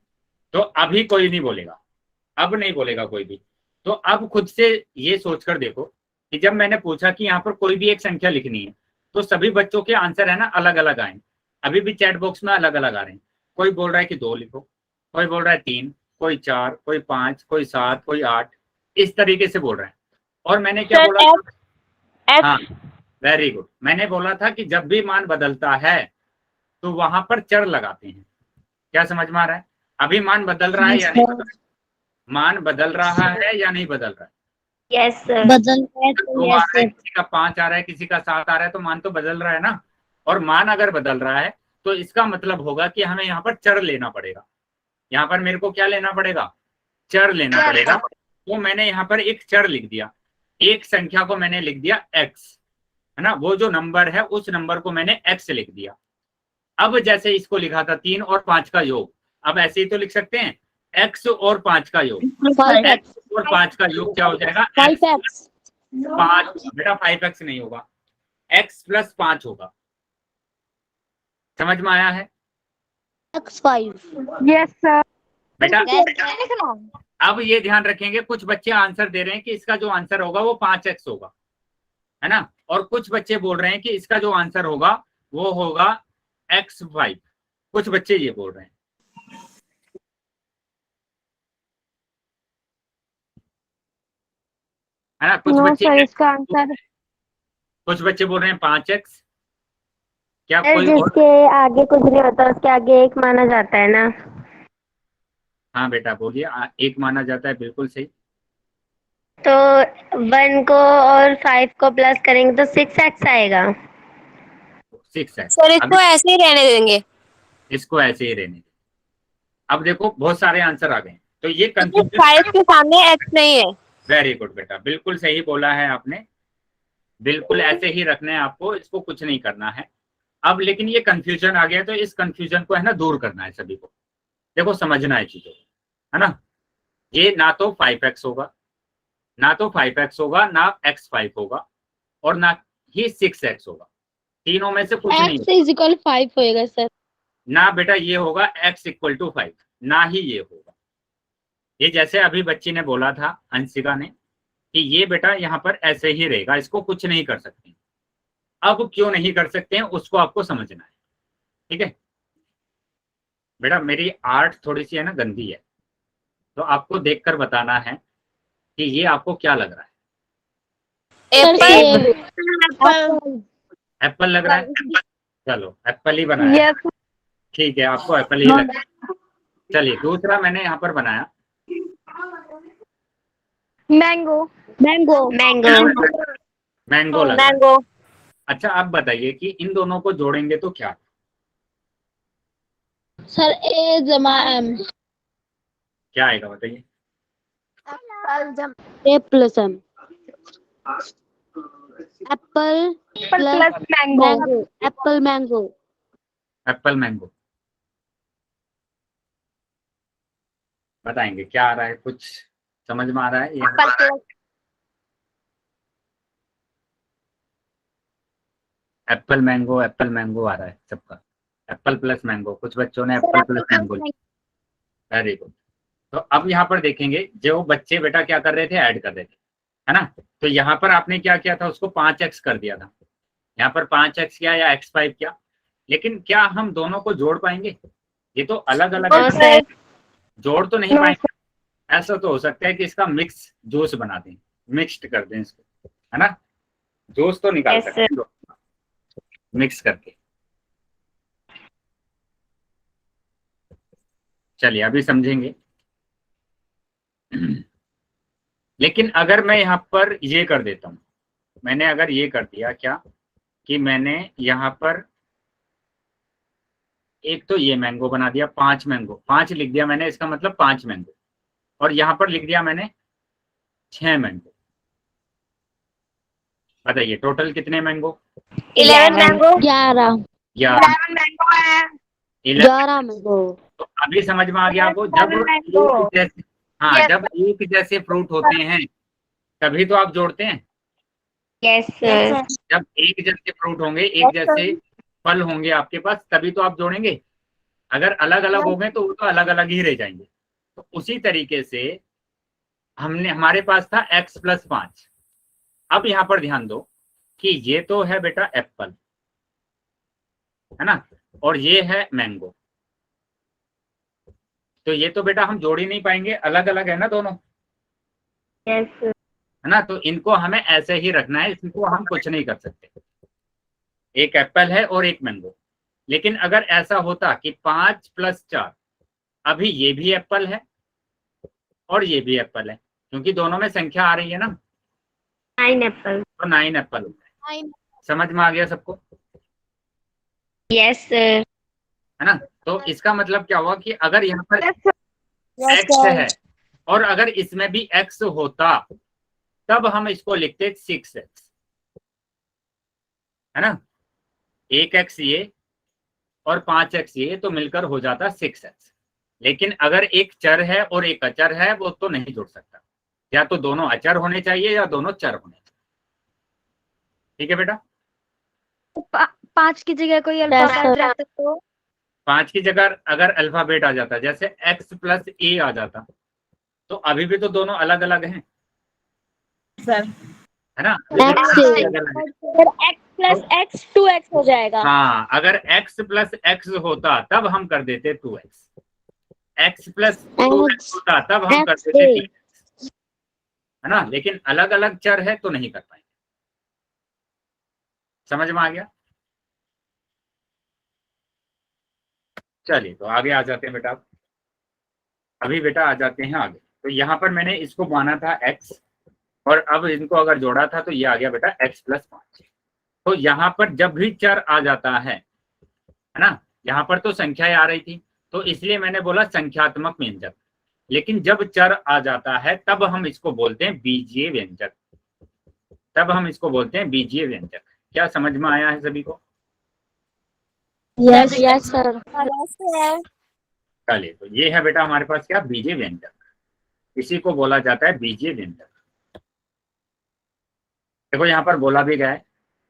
तो अभी कोई नहीं बोलेगा, अब नहीं बोलेगा कोई भी। तो अब खुद से ये सोचकर देखो कि जब मैंने पूछा कि यहाँ पर कोई भी एक संख्या लिखनी है तो सभी बच्चों के आंसर है ना अलग अलग आए। अभी भी चैट बॉक्स में अलग अलग आ रहे हैं। कोई बोल रहा है कि 2 लिखो, कोई बोल रहा है 3, कोई 4, कोई 5, कोई 7, कोई 8, इस तरीके से बोल रहे हैं। और मैंने क्या बोला था? हाँ वेरी गुड, मैंने बोला था कि जब भी मान बदलता है तो वहां पर चर लगाते हैं। क्या समझ में आ रहा है? अभी मान बदल रहा है या नहीं बदल रहा है? मान बदल रहा है या नहीं बदल रहा है?
यस सर
बदल रहा है तो
2 आ
यस
रहा है,
सर।
किसी का 5 आ रहा है, किसी का 7 आ रहा है, तो मान तो बदल रहा है ना। और मान अगर बदल रहा है तो इसका मतलब होगा कि हमें यहाँ पर चर लेना पड़ेगा। यहाँ पर मेरे को क्या लेना पड़ेगा? चर लेना पड़ेगा। तो मैंने यहाँ पर एक चर लिख दिया, एक संख्या को मैंने लिख दिया x, है ना। वो जो नंबर है उस नंबर को मैंने x लिख दिया। अब जैसे इसको लिखा था 3 और 5 का योग, अब ऐसे ही तो लिख सकते हैं x और 5 का योग।
5x
x और 5 का योग क्या हो जाएगा?
5x
5 बेटा 5x नहीं होगा, x + 5 होगा। समझ में आया है
x5 यस सर
बेटा?
लिखना
अब ये ध्यान रखेंगे, कुछ बच्चे आंसर दे रहे हैं कि इसका जो आंसर होगा वो 5x होगा, है ना। और कुछ बच्चे बोल रहे हैं कि इसका जो आंसर होगा वो होगा x5। कुछ बच्चे ये बोल रहे हैं, है ना। कुछ बच्चे
सर इसका आंसर
कुछ बच्चे बोल रहे हैं 5x। क्या कोई और?
जिसके आगे कुछ नहीं होता उसके आगे एक माना जाता है ना।
हाँ बेटा बोलिए, एक माना जाता है, बिल्कुल सही।
तो 1 को और 5 को प्लस करेंगे तो 6x आएगा।
6 है।
सर
अब
इसको ऐसे ही रहने देंगे।
इसको ऐसे ही रहने। अब देखो बहुत सारे आंसर आ गए, तो ये
5
कंफ्यूजन।
के सामने x नहीं है।
वेरी गुड बेटा, बिल्कुल सही बोला है आपने, बिल्कुल ऐसे ही रखना है आपको, इसको कुछ नहीं करना है। अब लेकिन ये कंफ्यूजन आ गया, तो इस कंफ्यूजन को है ना दूर करना है सभी को। देखो समझना है चीजों, है ना। ये ना तो 5x होगा, ना तो 5x होगा, ना x5 होगा, और ना ही 6x होगा। तीनों में से कुछ नहीं होगा।
x = 5 होएगा सर।
ना बेटा ये होगा x = 5, ना ही ये होगा। ये जैसे अभी बच्ची ने बोला था, अंशिका ने, कि ये बेटा यहाँ पर ऐसे ही रहेगा, इसको कुछ नहीं कर सकते। अब क्यों नहीं कर सकते हैं उसको आपको समझना है, ठीक है बेटा। मेरी आर्ट थोड़ी सी है ना गंदी है, तो आपको देखकर बताना है कि ये आपको क्या लग रहा है।
सेब।
एप्पल लग रहा है, चलो एप्पल ही बनाया, ठीक है, आपको एप्पल ही लग रहा है। चलिए दूसरा मैंने यहाँ पर बनाया
मैंगो।
मैंगो मैंगो
मैंगो लग रहा है।
मैंगो।
अच्छा आप बताइए कि इन दोनों को जोड़ेंगे तो क्या,
सर ए जमा एम।
क्या आएगा बताइए।
A plus M. Apple plus mango. Apple mango.
Apple mango, बताएंगे क्या आ रहा है, कुछ समझ में आ रहा है यहाँ? एप्पल मैंगो आ रहा है सबका, एप्पल प्लस मैंगो, कुछ बच्चों ने Apple plus mango. Very good. तो अब यहाँ पर देखेंगे जो बच्चे बेटा क्या कर रहे थे, ऐड कर रहे थे, है ना। तो यहाँ पर आपने क्या किया था, उसको 5x कर दिया था, यहाँ पर 5x किया या x5 किया, लेकिन क्या हम दोनों को जोड़ पाएंगे? ये तो अलग अलग है, जोड़ तो नहीं पाएंगे। ऐसा तो हो सकता है कि इसका मिक्स जूस बना दें, मिक्स्ड कर दें इसको, है ना, जूस तो निकाल सकते हैं मिक्स करके। चलिए अभी समझेंगे। लेकिन अगर मैं यहाँ पर ये कर देता हूँ, मैंने अगर ये कर दिया क्या कि मैंने यहाँ पर एक तो ये मैंगो बना दिया, 5 मैंगो, 5 लिख दिया मैंने, इसका मतलब 5 मैंगो, और यहाँ पर लिख दिया मैंने 6 मैंगो। बताइए टोटल कितने मैंगो?
11 मैंगो।
11
मैंगो है।
11 मैंगो।
तो अभी समझ में आ गया आपको, जब एक जैसे, हाँ जब एक जैसे फ्रूट होते हैं तभी तो आप जोड़ते हैं।
Yes sir.
जब एक जैसे फ्रूट होंगे, एक जैसे फल होंगे आपके पास, तभी तो आप जोड़ेंगे। अगर अलग अलग हो गए तो वो तो अलग अलग ही रह जाएंगे। तो उसी तरीके से हमने, हमारे पास था x + 5। अब यहाँ पर ध्यान दो कि ये तो है बेटा एप्पल, है ना, और ये है मैंगो, तो ये तो बेटा हम जोड़ ही नहीं पाएंगे, अलग अलग है ना दोनों,
यस
है ना। तो इनको हमें ऐसे ही रखना है, इनको हम कुछ नहीं कर सकते। एक एप्पल है और एक मैंगो। लेकिन अगर ऐसा होता कि 5 + 4, अभी ये भी एप्पल है और ये भी एप्पल है, क्योंकि दोनों में संख्या आ रही है ना,
9 एप्पल।
तो 9 एप्पल होता है। समझ में आ गया सबको?
Yes sir.
है ना। तो इसका मतलब क्या हुआ कि अगर यहाँ पर
यस
x है और अगर इसमें भी x होता तब हम इसको लिखते 6x, है ना। 1x ये और 5x ये, तो मिलकर हो जाता 6x। लेकिन अगर एक चर है और एक अचर है, वो तो नहीं जुड़ सकता, या तो दोनों अचर होने चाहिए या दोनों चर होने चाहिए। ठीक है बेटा।
5 की जगह कोई अल्फाबेट रहता तो
5 की जगह अगर अल्फाबेट आ जाता, जैसे x + a आ जाता, तो अभी भी तो दोनों अलग अलग हैं
सर।
है ना।
फिर x + x 2x हो जाएगा।
हाँ अगर x + x होता तब हम कर देते 2x, x + 2x होता तब हम कर देते 3x, है ना। लेकिन अलग अलग चर है तो नहीं कर पाएंगे। समझ में आ गया? चलिए तो आगे आ जाते हैं बेटा। अभी बेटा आ जाते हैं आगे। तो यहाँ पर मैंने इसको माना था x, और अब इनको अगर जोड़ा था तो ये आ गया बेटा x + 5। तो यहाँ पर जब भी चर आ जाता है ना, यहाँ पर तो संख्याएं आ रही थी, तो इसलिए मैंने बोला संख्यात्मक व्यंजक। लेकिन जब चर आ जाता है तब हम इसको बोलते हैं बीजीय व्यंजक, तब हम इसको बोलते हैं बीजीय व्यंजक। क्या समझ में आया है सभी को?
Yes yes sir.
चलिए तो ये है बेटा हमारे पास क्या, बीजीय व्यंजक। इसी को बोला जाता है बीजीय व्यंजक। देखो यहाँ पर बोला भी गया है,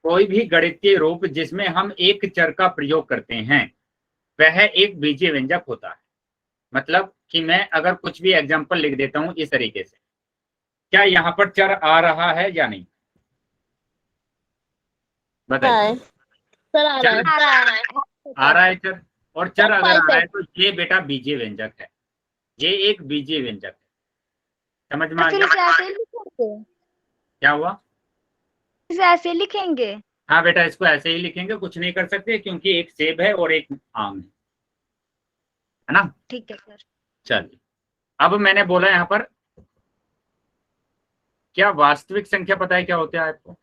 कोई भी गणितीय रूप जिसमें हम एक चर का प्रयोग करते हैं वह एक बीजीय व्यंजक होता है। मतलब कि मैं अगर कुछ भी एग्जांपल लिख देता हूं इस तरीके से, क्या यहाँ पर चर आ रहा है या नहीं? बताइए।
सर आ रहा है।
आ रहा है चर, और चर
सर,
अगर आ रहा है
5
तो ये बेटा बीजीय व्यंजक है, ये एक बीजीय व्यंजक है। समझ में आ
फिर
गया?
इसे ऐसे लिखेंगे,
क्या हुआ?
इसे ऐसे लिखेंगे।
हाँ बेटा, इसको ऐसे ही लिखेंगे, कुछ नहीं कर सकते क्योंकि एक सेब है और एक आम है ना।
ठीक है सर।
चलिए, अब मैंने बोला यहाँ पर, क्या वास्तविक संख्या पता है क्या होता है आपको?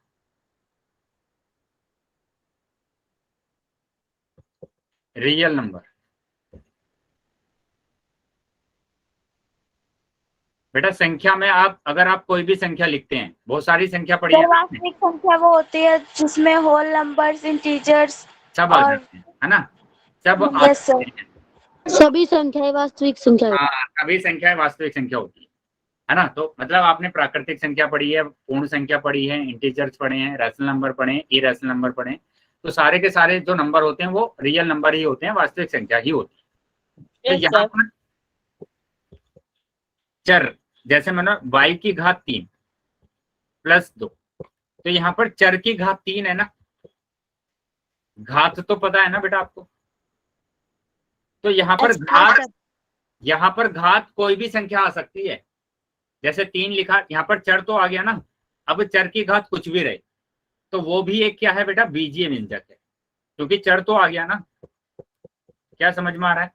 Real number. बेटा संख्या में आप अगर आप कोई भी संख्या लिखते हैं, बहुत सारी संख्या पढ़ी है
सर
ना आपने,
वास्तविक संख्या वो होती है जिसमें होल नंबर्स, इंटीजर्स
सब आ
और
जाते हैं, है ना, सब आ
यस सर।
जाते हैं।
सभी संख्याएं वास्तविक संख्या
हाँ, सभी संख्याएं वास्तविक संख्या होती है ना। तो मतलब आपने प्राकृतिक संख्या पढ़ी है, पूर्ण संख्या पढ़ी है, इंटीजर्स पढ़े हैं, रैशनल नंबर पढ़े हैं, इरेशनल नंबर पढ़े हैं। तो सारे के सारे जो नंबर होते हैं वो रियल नंबर ही होते हैं, वास्तविक संख्या ही होती है। तो यहाँ पर चर, जैसे मैंने y की घात 3 प्लस 2, तो यहाँ पर चर की घात 3 है ना, घात तो पता है ना बेटा आपको। तो यहाँ पर घात कोई भी संख्या आ सकती है, जैसे 3 लिखा, यहाँ पर चर तो आ गया ना। अब चर की घात कुछ भी रहे तो वो भी एक क्या है बेटा, बीजीय व्यंजक है, क्योंकि चर तो आ गया ना। क्या समझ में आ रहा है?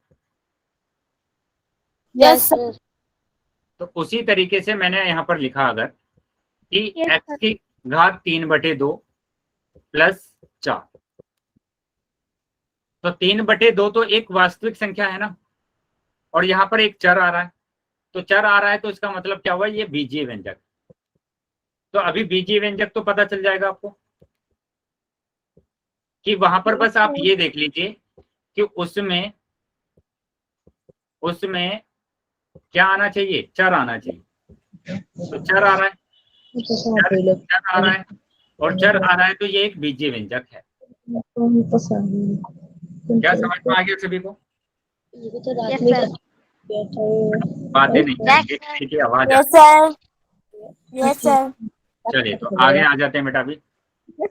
Yes sir.
तो उसी तरीके से मैंने यहाँ पर लिखा अगर कि
Yes,
x की घात 3/2 प्लस 4, तो 3/2 तो एक वास्तविक संख्या है ना, और यहाँ पर एक चर आ रहा है, तो चर आ रहा है तो इसका मतलब क्या हुआ, ये बीजीय व्यंजक। तो अभी बीजीय व्यंजक तो पता चल जाएगा आपको कि वहां पर बस आप ये देख लीजिए कि उसमें क्या आना चाहिए, चर आना चाहिए। तो चर आ रहा है, चर आ रहा है, और चर आ रहा है तो ये एक बीजीय व्यंजक है। क्या समझ में आ गया सभी को?
Yes, sir.
बातें नहीं
Yes,
करेंगे,
sir.
ठीक है, आवाज
यस सर। Yes sir.
चलिए तो आगे आ जाते हैं बेटा। अभी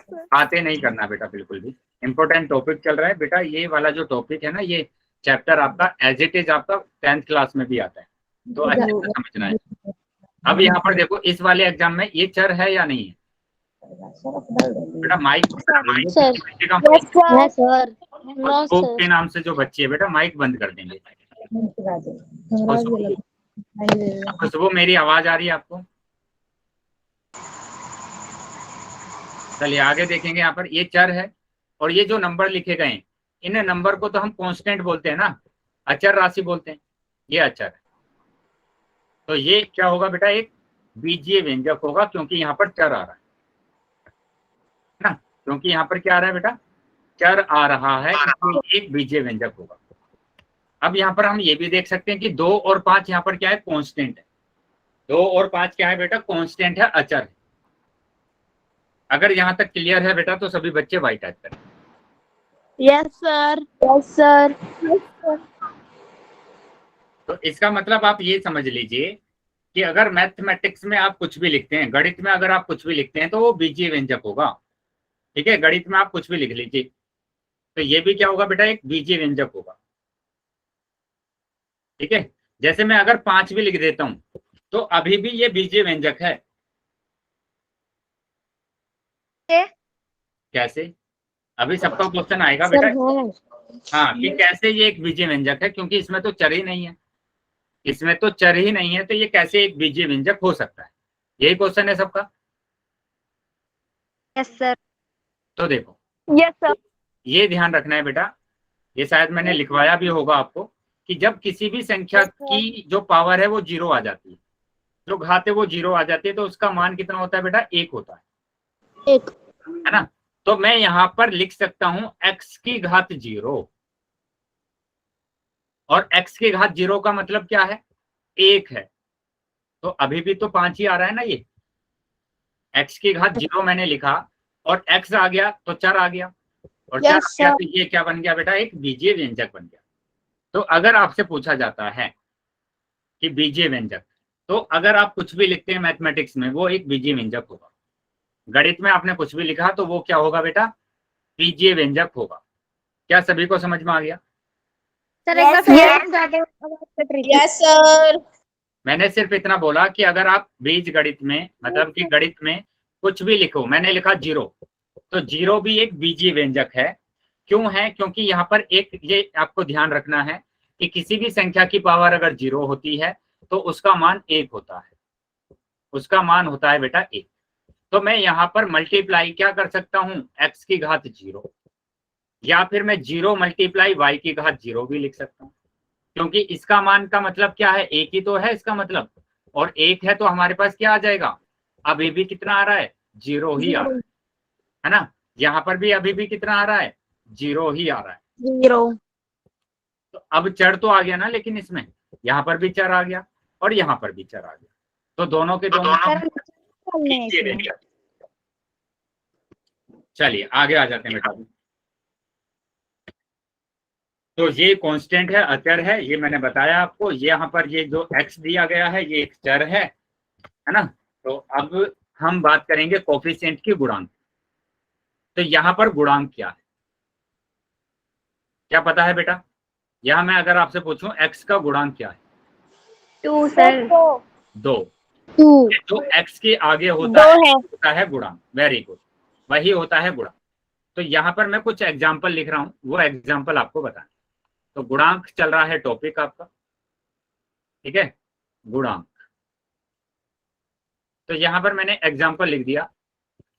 बातें नहीं करना बेटा, बिल्कुल भी। इम्पोर्टेंट टॉपिक चल रहा है बेटा, ये वाला जो टॉपिक है ना, ये चैप्टर आपका एज इट इज आपका 10th क्लास में भी आता है, तो अच्छे से समझना है। अब यहाँ पर देखो, इस वाले एग्जाम में ये चर है या नहीं है बेटा? Mike
sir.
Yes sir.
Yes sir. No
Khushboo
sir.
के नाम से जो बच्ची है बेटा, माइक बंद कर देंगे। खुशबू, मेरी आवाज आ रही है आपको? चलिए आगे देखेंगे। यहाँ पर ये चर है, और ये जो नंबर लिखे गए इन नंबर को तो हम कांस्टेंट बोलते हैं ना, अचर राशि बोलते हैं, ये अचर है। तो ये क्या होगा बेटा, एक बीजीय व्यंजक होगा, क्योंकि यहाँ पर चर आ रहा है ना, क्योंकि यहाँ पर क्या आ रहा है बेटा, चर आ रहा है, इसलिए एक बीजीय व्यंजक होगा। अब यहाँ पर हम ये भी देख सकते हैं कि 2 और 5 यहाँ पर क्या है, कांस्टेंट है। 2 और 5 क्या है बेटा, कांस्टेंट है, अचर है। अगर यहाँ तक क्लियर है बेटा तो सभी बच्चे वाई टाइप करें।
Yes sir. Yes sir.
तो इसका मतलब आप ये समझ लीजिए कि अगर मैथमेटिक्स में आप कुछ भी लिखते हैं, गणित में अगर आप कुछ भी लिखते हैं तो वो बीजीय व्यंजक होगा। ठीक है, गणित में आप कुछ भी लिख लीजिए तो ये भी क्या होगा बेटा, एक बीजीय व्यंजक होगा। ठीक है, जैसे मैं अगर 5 भी लिख देता हूं तो अभी भी ये बीजीय व्यंजक है। कैसे? अभी सबका क्वेश्चन आएगा बेटा। हाँ, कि कैसे ये एक बीजीय व्यंजक है, क्योंकि इसमें तो चर ही नहीं है, इसमें तो चर ही नहीं है, तो ये कैसे एक बीजीय व्यंजक हो सकता है, यही क्वेश्चन है सबका।
Yes sir.
तो देखो,
यस सर।
ये ध्यान रखना है बेटा, ये शायद मैंने लिखवाया भी होगा आपको, कि जब किसी भी संख्या की जो पावर है वो 0 आ जाती है, जो घात है वो 0 आ जाती है, तो उसका मान कितना होता है बेटा, 1 होता है,
1
है ना। तो मैं यहाँ पर लिख सकता हूं x की घात 0, और x की घात 0 का मतलब क्या है, 1 है। तो अभी भी तो 5 ही आ रहा है ना, ये x की घात 0 मैंने लिखा और x आ गया तो चर आ गया, और चर आ गया तो ये क्या बन गया बेटा, एक बीजीय व्यंजक बन गया। तो अगर आपसे पूछा जाता है कि बीजीय व्यंजक, तो अगर आप कुछ भी लिखते हैं मैथमेटिक्स में वो एक बीजीय व्यंजक होगा। गणित में आपने कुछ भी लिखा तो वो क्या होगा बेटा, बीजीय व्यंजक होगा। क्या सभी को समझ में आ गया?
सर एक बार
Yes,
फिर
sir.
समझा दो, आवाज कट रही थी।
Yes sir.
मैंने सिर्फ इतना बोला कि अगर आप बीज गणित में, मतलब कि गणित में कुछ भी लिखो, मैंने लिखा 0, तो 0 भी एक बीजीय व्यंजक है। क्यों है? क्योंकि यहाँ पर एक ये आपको ध्यान रखना है कि किसी भी संख्या की पावर अगर 0 होती है तो उसका मान 1 होता है, उसका मान होता है बेटा 1। तो मैं यहाँ पर मल्टीप्लाई क्या कर सकता हूँ, x की घात 0, या फिर मैं 0 मल्टीप्लाई y की घात 0 भी लिख सकता हूँ, क्योंकि इसका मान का मतलब क्या है, 1 ही तो है इसका मतलब, और 1 है तो हमारे पास क्या आ जाएगा, अभी भी कितना आ रहा है, 0 ही आ रहा है ना। यहाँ पर भी अभी भी कितना आ रहा है, 0 ही आ रहा है।
0।
तो अब चर तो आ गया ना, लेकिन इसमें यहाँ पर भी चर आ गया और यहाँ पर भी चर आ गया, तो दोनों के दोनों चलिए आगे आ जाते हैं बेटा। तो ये कांस्टेंट है, अचर है, ये मैंने बताया आपको। ये यहाँ पर ये जो x दिया गया है ये एक चर है ना। तो अब हम बात करेंगे कोफिशिएंट की गुणांक। तो यहाँ पर गुणांक क्या है, क्या पता है बेटा? यहाँ मैं अगर आपसे पूछूं x का गुणांक क्या है,
2 सर।
2।
2
जो x के आगे होता है गुणांक, वेरी गुड, वही होता है गुणांक। तो यहाँ पर मैं कुछ एग्जाम्पल लिख रहा हूँ, वो एग्जाम्पल आपको बताएं। तो गुणांक चल रहा है टॉपिक आपका, ठीक है, गुणांक। तो यहाँ पर मैंने एग्जाम्पल लिख दिया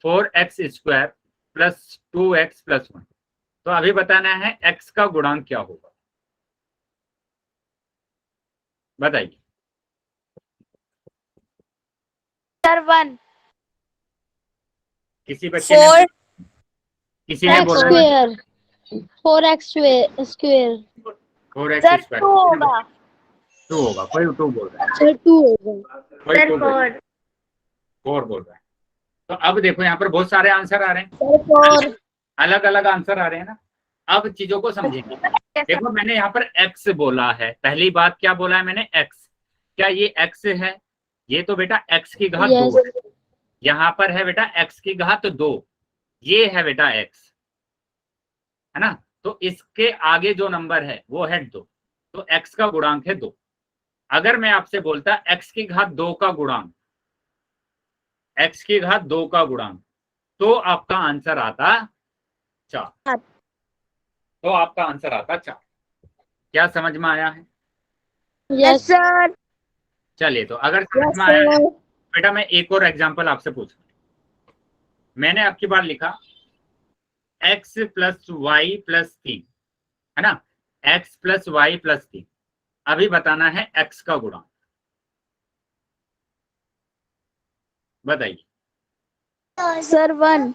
4x² प्लस 2x प्लस 1। तो अभी बताना है x का गुणांक क्या होगा, बताइए।
सर 1।
किसी बच्चे ने
4
किसी ने बोला
स्क्वायर 4x स्क्वायर
4x²,
2 होगा।
2 होगा, कोई 2 बोल रहा है,
सर 2 होगा।
कोई
सर
2 बोल रहा है, 4 बोल रहा है। तो अब देखो यहाँ पर बहुत सारे आंसर आ रहे हैं,
सर 4
अलग अलग आंसर आ रहे हैं ना। अब चीजों को समझेंगे। देखो मैंने यहाँ पर x बोला है, पहली बात क्या बोला है मैंने, x। क्या ये x है? ये तो बेटा x की घात 2 है। यहाँ पर है बेटा x की घात 2, ये है बेटा x, है ना। तो इसके आगे जो नंबर है वो है 2, तो x का गुणांक है 2। अगर मैं आपसे बोलता x की घात 2 का गुणांक, x की घात 2 का गुणांक, तो आपका आंसर आता 4। तो आपका आंसर आता 4। क्या समझ में आया है?
Yes
sir.
चलिए, तो अगर समझ में आया है बेटा, मैं एक और एग्जांपल आपसे पूछूं। मैंने आपकी बार लिखा x प्लस वाई प्लस 3, है ना, x प्लस वाई प्लस 3। अभी बताना है x का गुणांक, बताइए।
Sir 1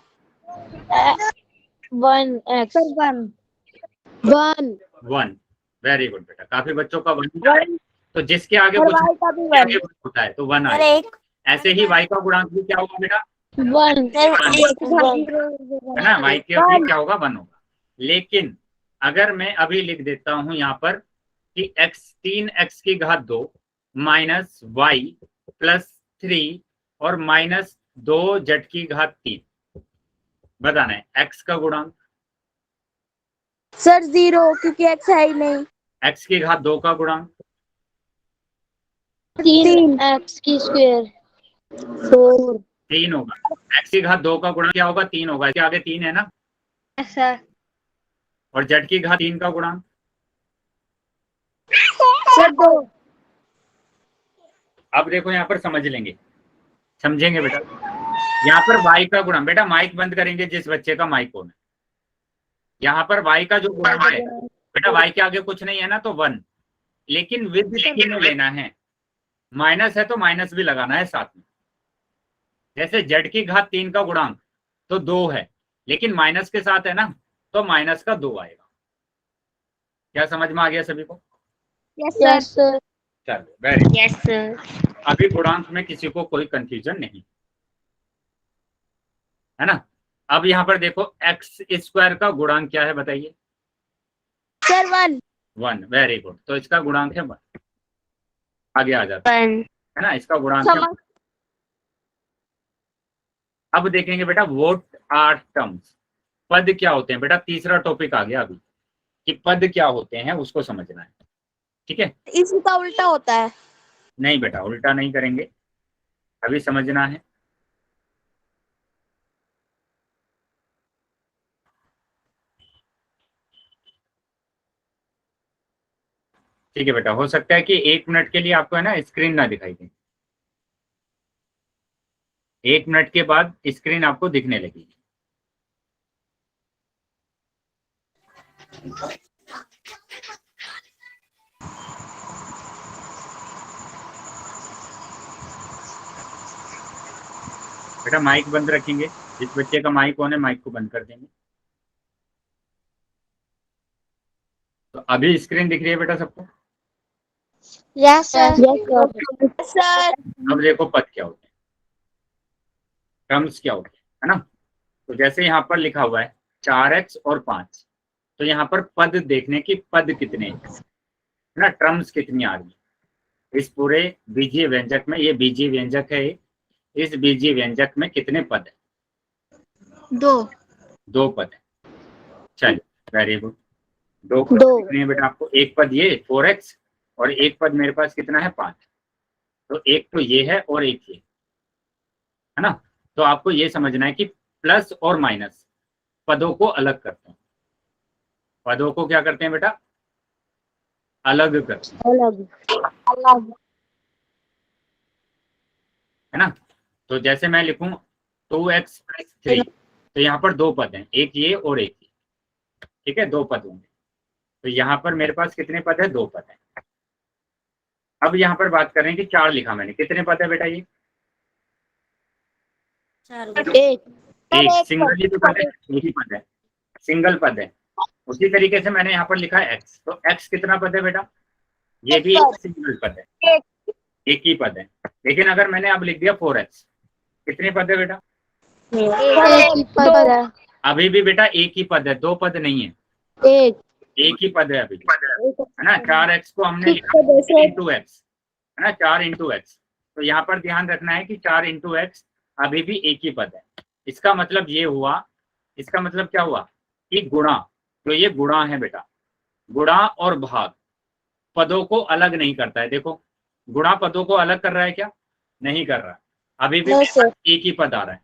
1x
sir 1।
1
1, very good बेटा, काफी बच्चों का 1। तो जिसके आगे कुछ
y का भी
जिसके आगे कुछ होता है तो 1 आएगा। ऐसे ही y का गुणांक भी क्या होगा बेटा,
1
है ना, y का भी क्या होगा, 1 होगा। लेकिन अगर मैं अभी लिख देता हूं यहाँ पर कि x 3x की घात 2 माइनस वाई प्लस 3 और माइनस 2z की घात 3, बताना है x का गुणांक।
सर 0, क्योंकि x है ही नहीं।
x की घात 2 का गुणांक
3x की स्क्वायर 4
3 होगा। x की घात 2 का गुणांक क्या होगा, 3 होगा, इसके आगे 3 है ना।
सर
और z की घात 3 का गुणांक,
सर 2।
अब देखो यहाँ पर समझ लेंगे, समझेंगे बेटा। यहाँ पर y का गुणांक, बेटा माइक बंद करेंगे जिस बच्चे का माइक ऑन है। यहाँ पर y का जो गुणांक है बेटा, y के आगे कुछ नहीं है ना, तो 1, लेकिन विद चिन्ह लेना है, माइनस है तो माइनस भी लगाना है साथ में। जैसे z की घात 3 का गुणांक तो 2 है, लेकिन माइनस के साथ है ना, तो माइनस का 2 आएगा। क्या समझ में आ गया सभी को?
यस
सर
चलो वेरी,
यस सर।
अभी गुणांक में किसी को कोई कंफ्यूजन नहीं, है ना। अब यहाँ पर देखो x² का गुणांक क्या है, बताइए।
सर 1।
1, very good. तो इसका गुणांक है 1, आगे आ जाता है ना, इसका गुणांक है 1। अब देखेंगे बेटा व्हाट आर टर्म्स, पद क्या होते हैं बेटा, तीसरा टॉपिक आ गया अभी कि पद क्या होते हैं उसको समझना है, ठीक है।
इसका उल्टा होता है।
नहीं बेटा उल्टा नहीं करेंगे, अभी समझना है। ठीक है बेटा, हो सकता है कि 1 मिनट के लिए आपको है ना स्क्रीन ना दिखाई दे, 1 मिनट के बाद स्क्रीन आपको दिखने लगेगी। बेटा माइक बंद रखेंगे, जिस बच्चे का माइक ऑन है माइक को बंद कर देंगे। तो अभी स्क्रीन दिख रही है बेटा सबको।
Yes sir.
सर
अब देखो पद क्या होते हैं, टर्म्स क्या होते हैं, है ना। तो जैसे यहाँ पर लिखा हुआ है 4x और 5, तो यहाँ पर पद देखने की पद कितने हैं, है ना, टर्म्स कितनी आ रही है इस पूरे बीजीय व्यंजक में। ये बीजीय व्यंजक है, इस बीजीय व्यंजक में कितने पद है? 2 पद है। चलिए वेरी गुड, 2 पद कितने हैं बेटा आपको? एक पद ये 4x और एक पद मेरे पास कितना है 5। तो एक तो ये है और एक ये, है ना। तो आपको ये समझना है कि प्लस और माइनस पदों को अलग करते हैं। पदों को क्या करते हैं बेटा? अलग करते हैं, है ना। तो जैसे मैं लिखूं 2x + 3, तो यहाँ पर 2 पद हैं, एक ये और एक ये, ठीक है, 2 पद होंगे। तो यहाँ पर मेरे पास कितने पद है? 2 पद है। अब यहाँ पर बात कर रहे हैं कि 4 लिखा मैंने, कितने पद है बेटा? ये एक सिंगल ही तो पद है, एक ही पद है, सिंगल पद है। उसी तरीके से मैंने यहाँ पर लिखा है x, तो x कितना पद है बेटा? ये भी एक सिंगल पद है, एक ही पद है। लेकिन अगर मैंने अब लिख दिया 4x, कितने पद है बेटा?
एक ही पद है।
अभी भी बेटा एक ही पद है, 2 पद नहीं है, एक ही पद है अभी, है ना। 4x को हमने लिखा इंटू x, है ना, 4 × x। तो यहाँ पर ध्यान रखना है कि 4 × x अभी भी एक ही पद है। इसका मतलब ये हुआ, इसका मतलब क्या हुआ कि गुणा, तो ये गुणा है बेटा। गुणा और भाग पदों को अलग नहीं करता है। देखो गुणा पदों को अलग कर रहा है क्या? नहीं कर रहा, अभी भी एक ही पद आ रहा है।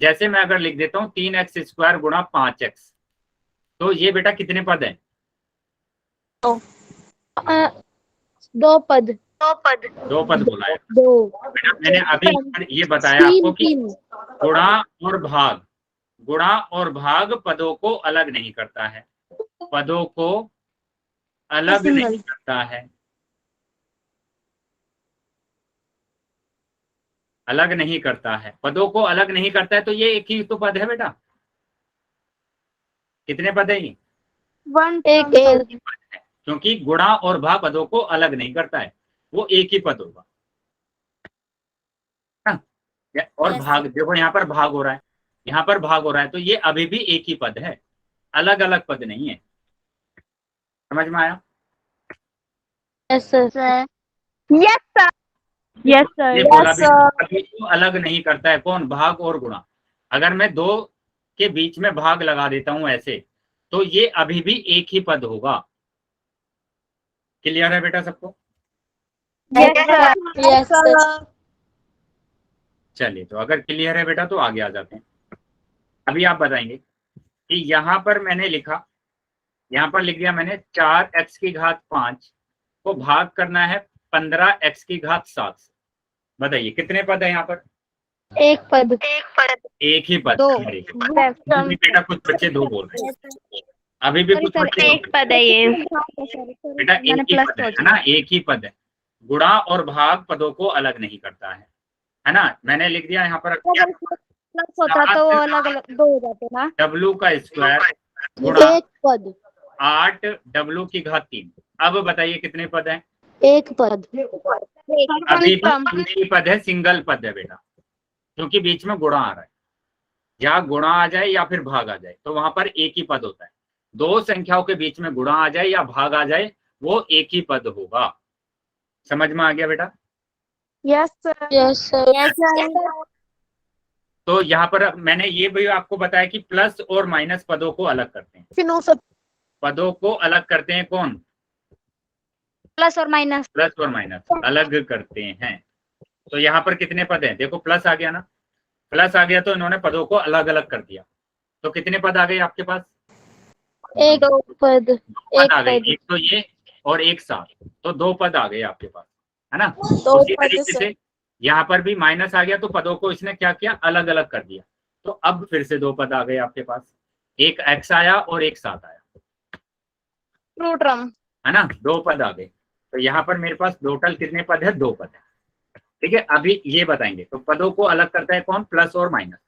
जैसे मैं अगर लिख देता हूँ 3x² × 5x, तो ये बेटा कितने पद है?
2 पद।
2 पद बोला है बेटा। मैंने अभी ये बताया आपको कि गुणा और भाग, गुणा और भाग पदों को अलग नहीं करता है, पदों को अलग नहीं करता है, अलग नहीं करता है, पदों को अलग नहीं करता है। तो ये एक ही तो पद है बेटा। कितने पद है ये?
एक।
क्योंकि गुणा और भाग पदों को अलग नहीं करता है, वो एक ही पद होगा। और भाग देखो यहाँ पर भाग हो रहा है, यहाँ पर भाग हो रहा है, तो ये अभी भी एक ही पद है, अलग अलग पद नहीं है। समझ में आया?
Yes sir.
ये बोला भी पदों को अलग नहीं करता है, कौन? भाग और गुणा। अगर मैं 2 के बीच में भाग लगा देता हूं ऐसे, तो ये अभी भी एक ही पद होगा। क्लियर है बेटा सबको?
Yes sir.
चलिए, तो अगर क्लियर है बेटा तो आगे आ जाते हैं। अभी आप बताएंगे कि यहाँ पर मैंने लिखा, यहाँ पर लिख दिया मैंने 4x⁵5 को भाग करना है 15x⁵7 से। बताइए कितने पद है यहाँ पर?
एक पद।
एक ही पद। अभी बेटा कुछ बच्चे 2 बोल रहे हैं, अभी भी कुछ बच्चे
एक पद है ये
बेटा, एक ही पद है ना, एक ही पद है। गुणा और भाग पदों को अलग नहीं करता है ना। मैंने लिख दिया यहाँ पर
होता तो वो अलग अलग 2 हो जाते ना।
w² गुणा
एक पद।
8w⁵3। अब बताइए कितने पद हैं?
एक पद।
अभी भी एक ही पद है, सिंगल पद है बेटा, क्योंकि बीच में गुणा आ रहा है। या गुणा आ जाए या फिर भाग आ जाए तो वहां पर एक ही पद होता है। 2 संख्याओं के बीच में गुणा आ जाए या भाग आ जाए वो एक ही पद होगा। समझ में आ गया बेटा?
Yes sir. Yes sir.
Yes sir.
तो यहाँ पर मैंने ये भी आपको बताया कि प्लस और माइनस पदों को अलग करते हैं।
No sir.
पदों को अलग करते हैं कौन?
प्लस और माइनस।
प्लस और माइनस अलग करते हैं। तो यहाँ पर कितने पद हैं? देखो प्लस आ गया ना, प्लस आ गया तो इन्होंने पदों को अलग अलग कर दिया। तो कितने पद आ गए आपके पास?
एक पद।
पद आ गए, एक तो ये और एक साथ, तो 2 पद आ गए आपके पास, है ना?
दो
उसी
पद
तरीके से यहाँ पर भी माइनस आ गया तो पदों को इसने क्या किया? अलग अलग कर दिया। तो अब फिर से 2 पद आ गए आपके पास, एक एक्स आया और एक साथ आया,
फ्रूटरम।
है ना? 2 पद आ गए। तो यहाँ पर मेरे पास टोटल कितने पद है? 2 पद है। ठीक है, अभी ये बताएंगे। तो पदों को अलग करता है कौन? प्लस और माइनस।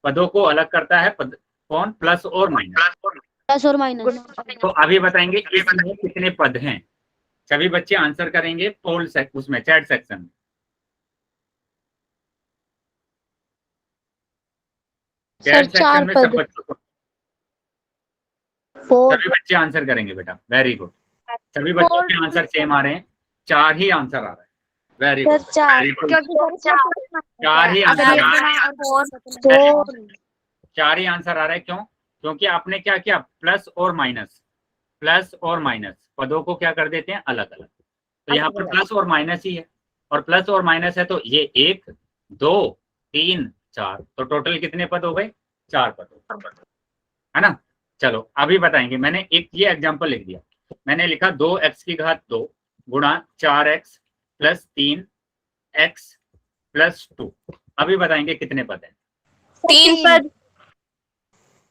पदों को अलग करता है कौन? प्लस और माइनस।
प्लस और माइनस।
तो अभी बताएंगे इसमें कितने पद हैं। सभी बच्चे आंसर करेंगे पोल उसमें चैट सेक्शन में। चैट सेक्शन में सब बच्चों को, सभी बच्चे आंसर करेंगे बेटा। वेरी गुड, सभी बच्चों के आंसर सेम आ रहे हैं। 4 ही आंसर आ रहा है। वेरी गुड, 4 ही आंसर आ रहा है। 4 ही आंसर आ रहा है। क्यों? क्योंकि आपने क्या किया? प्लस और माइनस, प्लस और माइनस पदों को क्या कर देते हैं? अलग अलग। तो यहाँ पर प्लस और माइनस ही है, और प्लस और माइनस है तो ये 1 2 3 4, तो टोटल कितने पद हो गए? 4 पद हो गए, है ना? चलो अभी बताएंगे। मैंने एक ये एग्जांपल लिख दिया। मैंने लिखा 2x की घात 2 गुणा 4x प्लस 3x प्लस 2। अभी बताएंगे कितने पद हैं?
3 पद।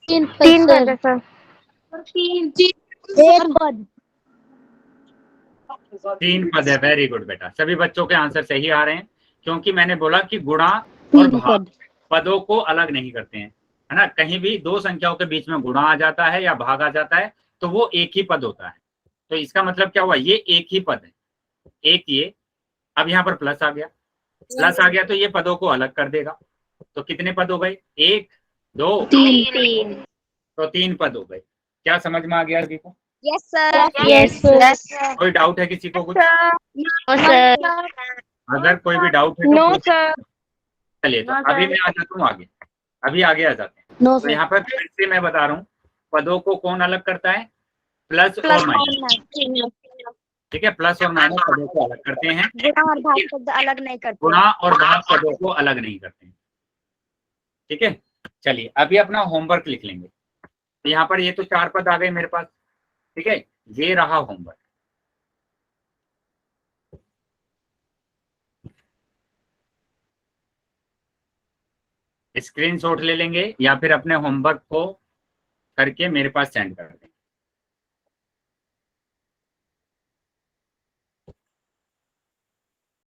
3 पद सर।
1 पद।
3 पद है। वेरी गुड बेटा, सभी बच्चों के आंसर सही आ रहे हैं। क्योंकि मैंने बोला कि गुणा और भाग पदों को अलग नहीं करते हैं, है ना? कहीं भी 2 संख्याओं के बीच में गुणा आ जाता है या भाग आ जाता है तो वो एक ही पद होता है। तो इसका मतलब क्या हुआ? ये एक ही पद है, एक ये। अब यहाँ पर प्लस आ गया, प्लस आ गया तो ये पदों को अलग कर देगा। तो कितने पद हो गए? 1 2
3।
तो 3 पद हो गए। क्या समझ में आ गया किसी को?
Yes sir.
Yes sir.
कोई डाउट है किसी को? कुछ
नो सर।
अगर कोई भी डाउट है तो
नो
पूछिए।
सर।
चलिए तो अभी मैं आ जाता हूँ आगे, अभी आगे आ जाते हैं।
नो
तो यहाँ पर फिर से मैं बता रहा हूँ, पदों को कौन अलग करता है? प्लस और माइनस। ठीक है, प्लस और माइनस पदों को अलग करते हैं।
गुणा और भाग पद अलग नहीं करते।
गुणा और भाग पदों को अलग नहीं करते हैं। ठीक है, चलिए अभी अपना होमवर्क लिख लेंगे। तो यहाँ पर ये तो 4 पद आ गए मेरे पास। ठीक है, ये रहा होमवर्क। स्क्रीनशॉट ले लेंगे या फिर अपने होमवर्क को करके मेरे पास सेंड कर देंगे।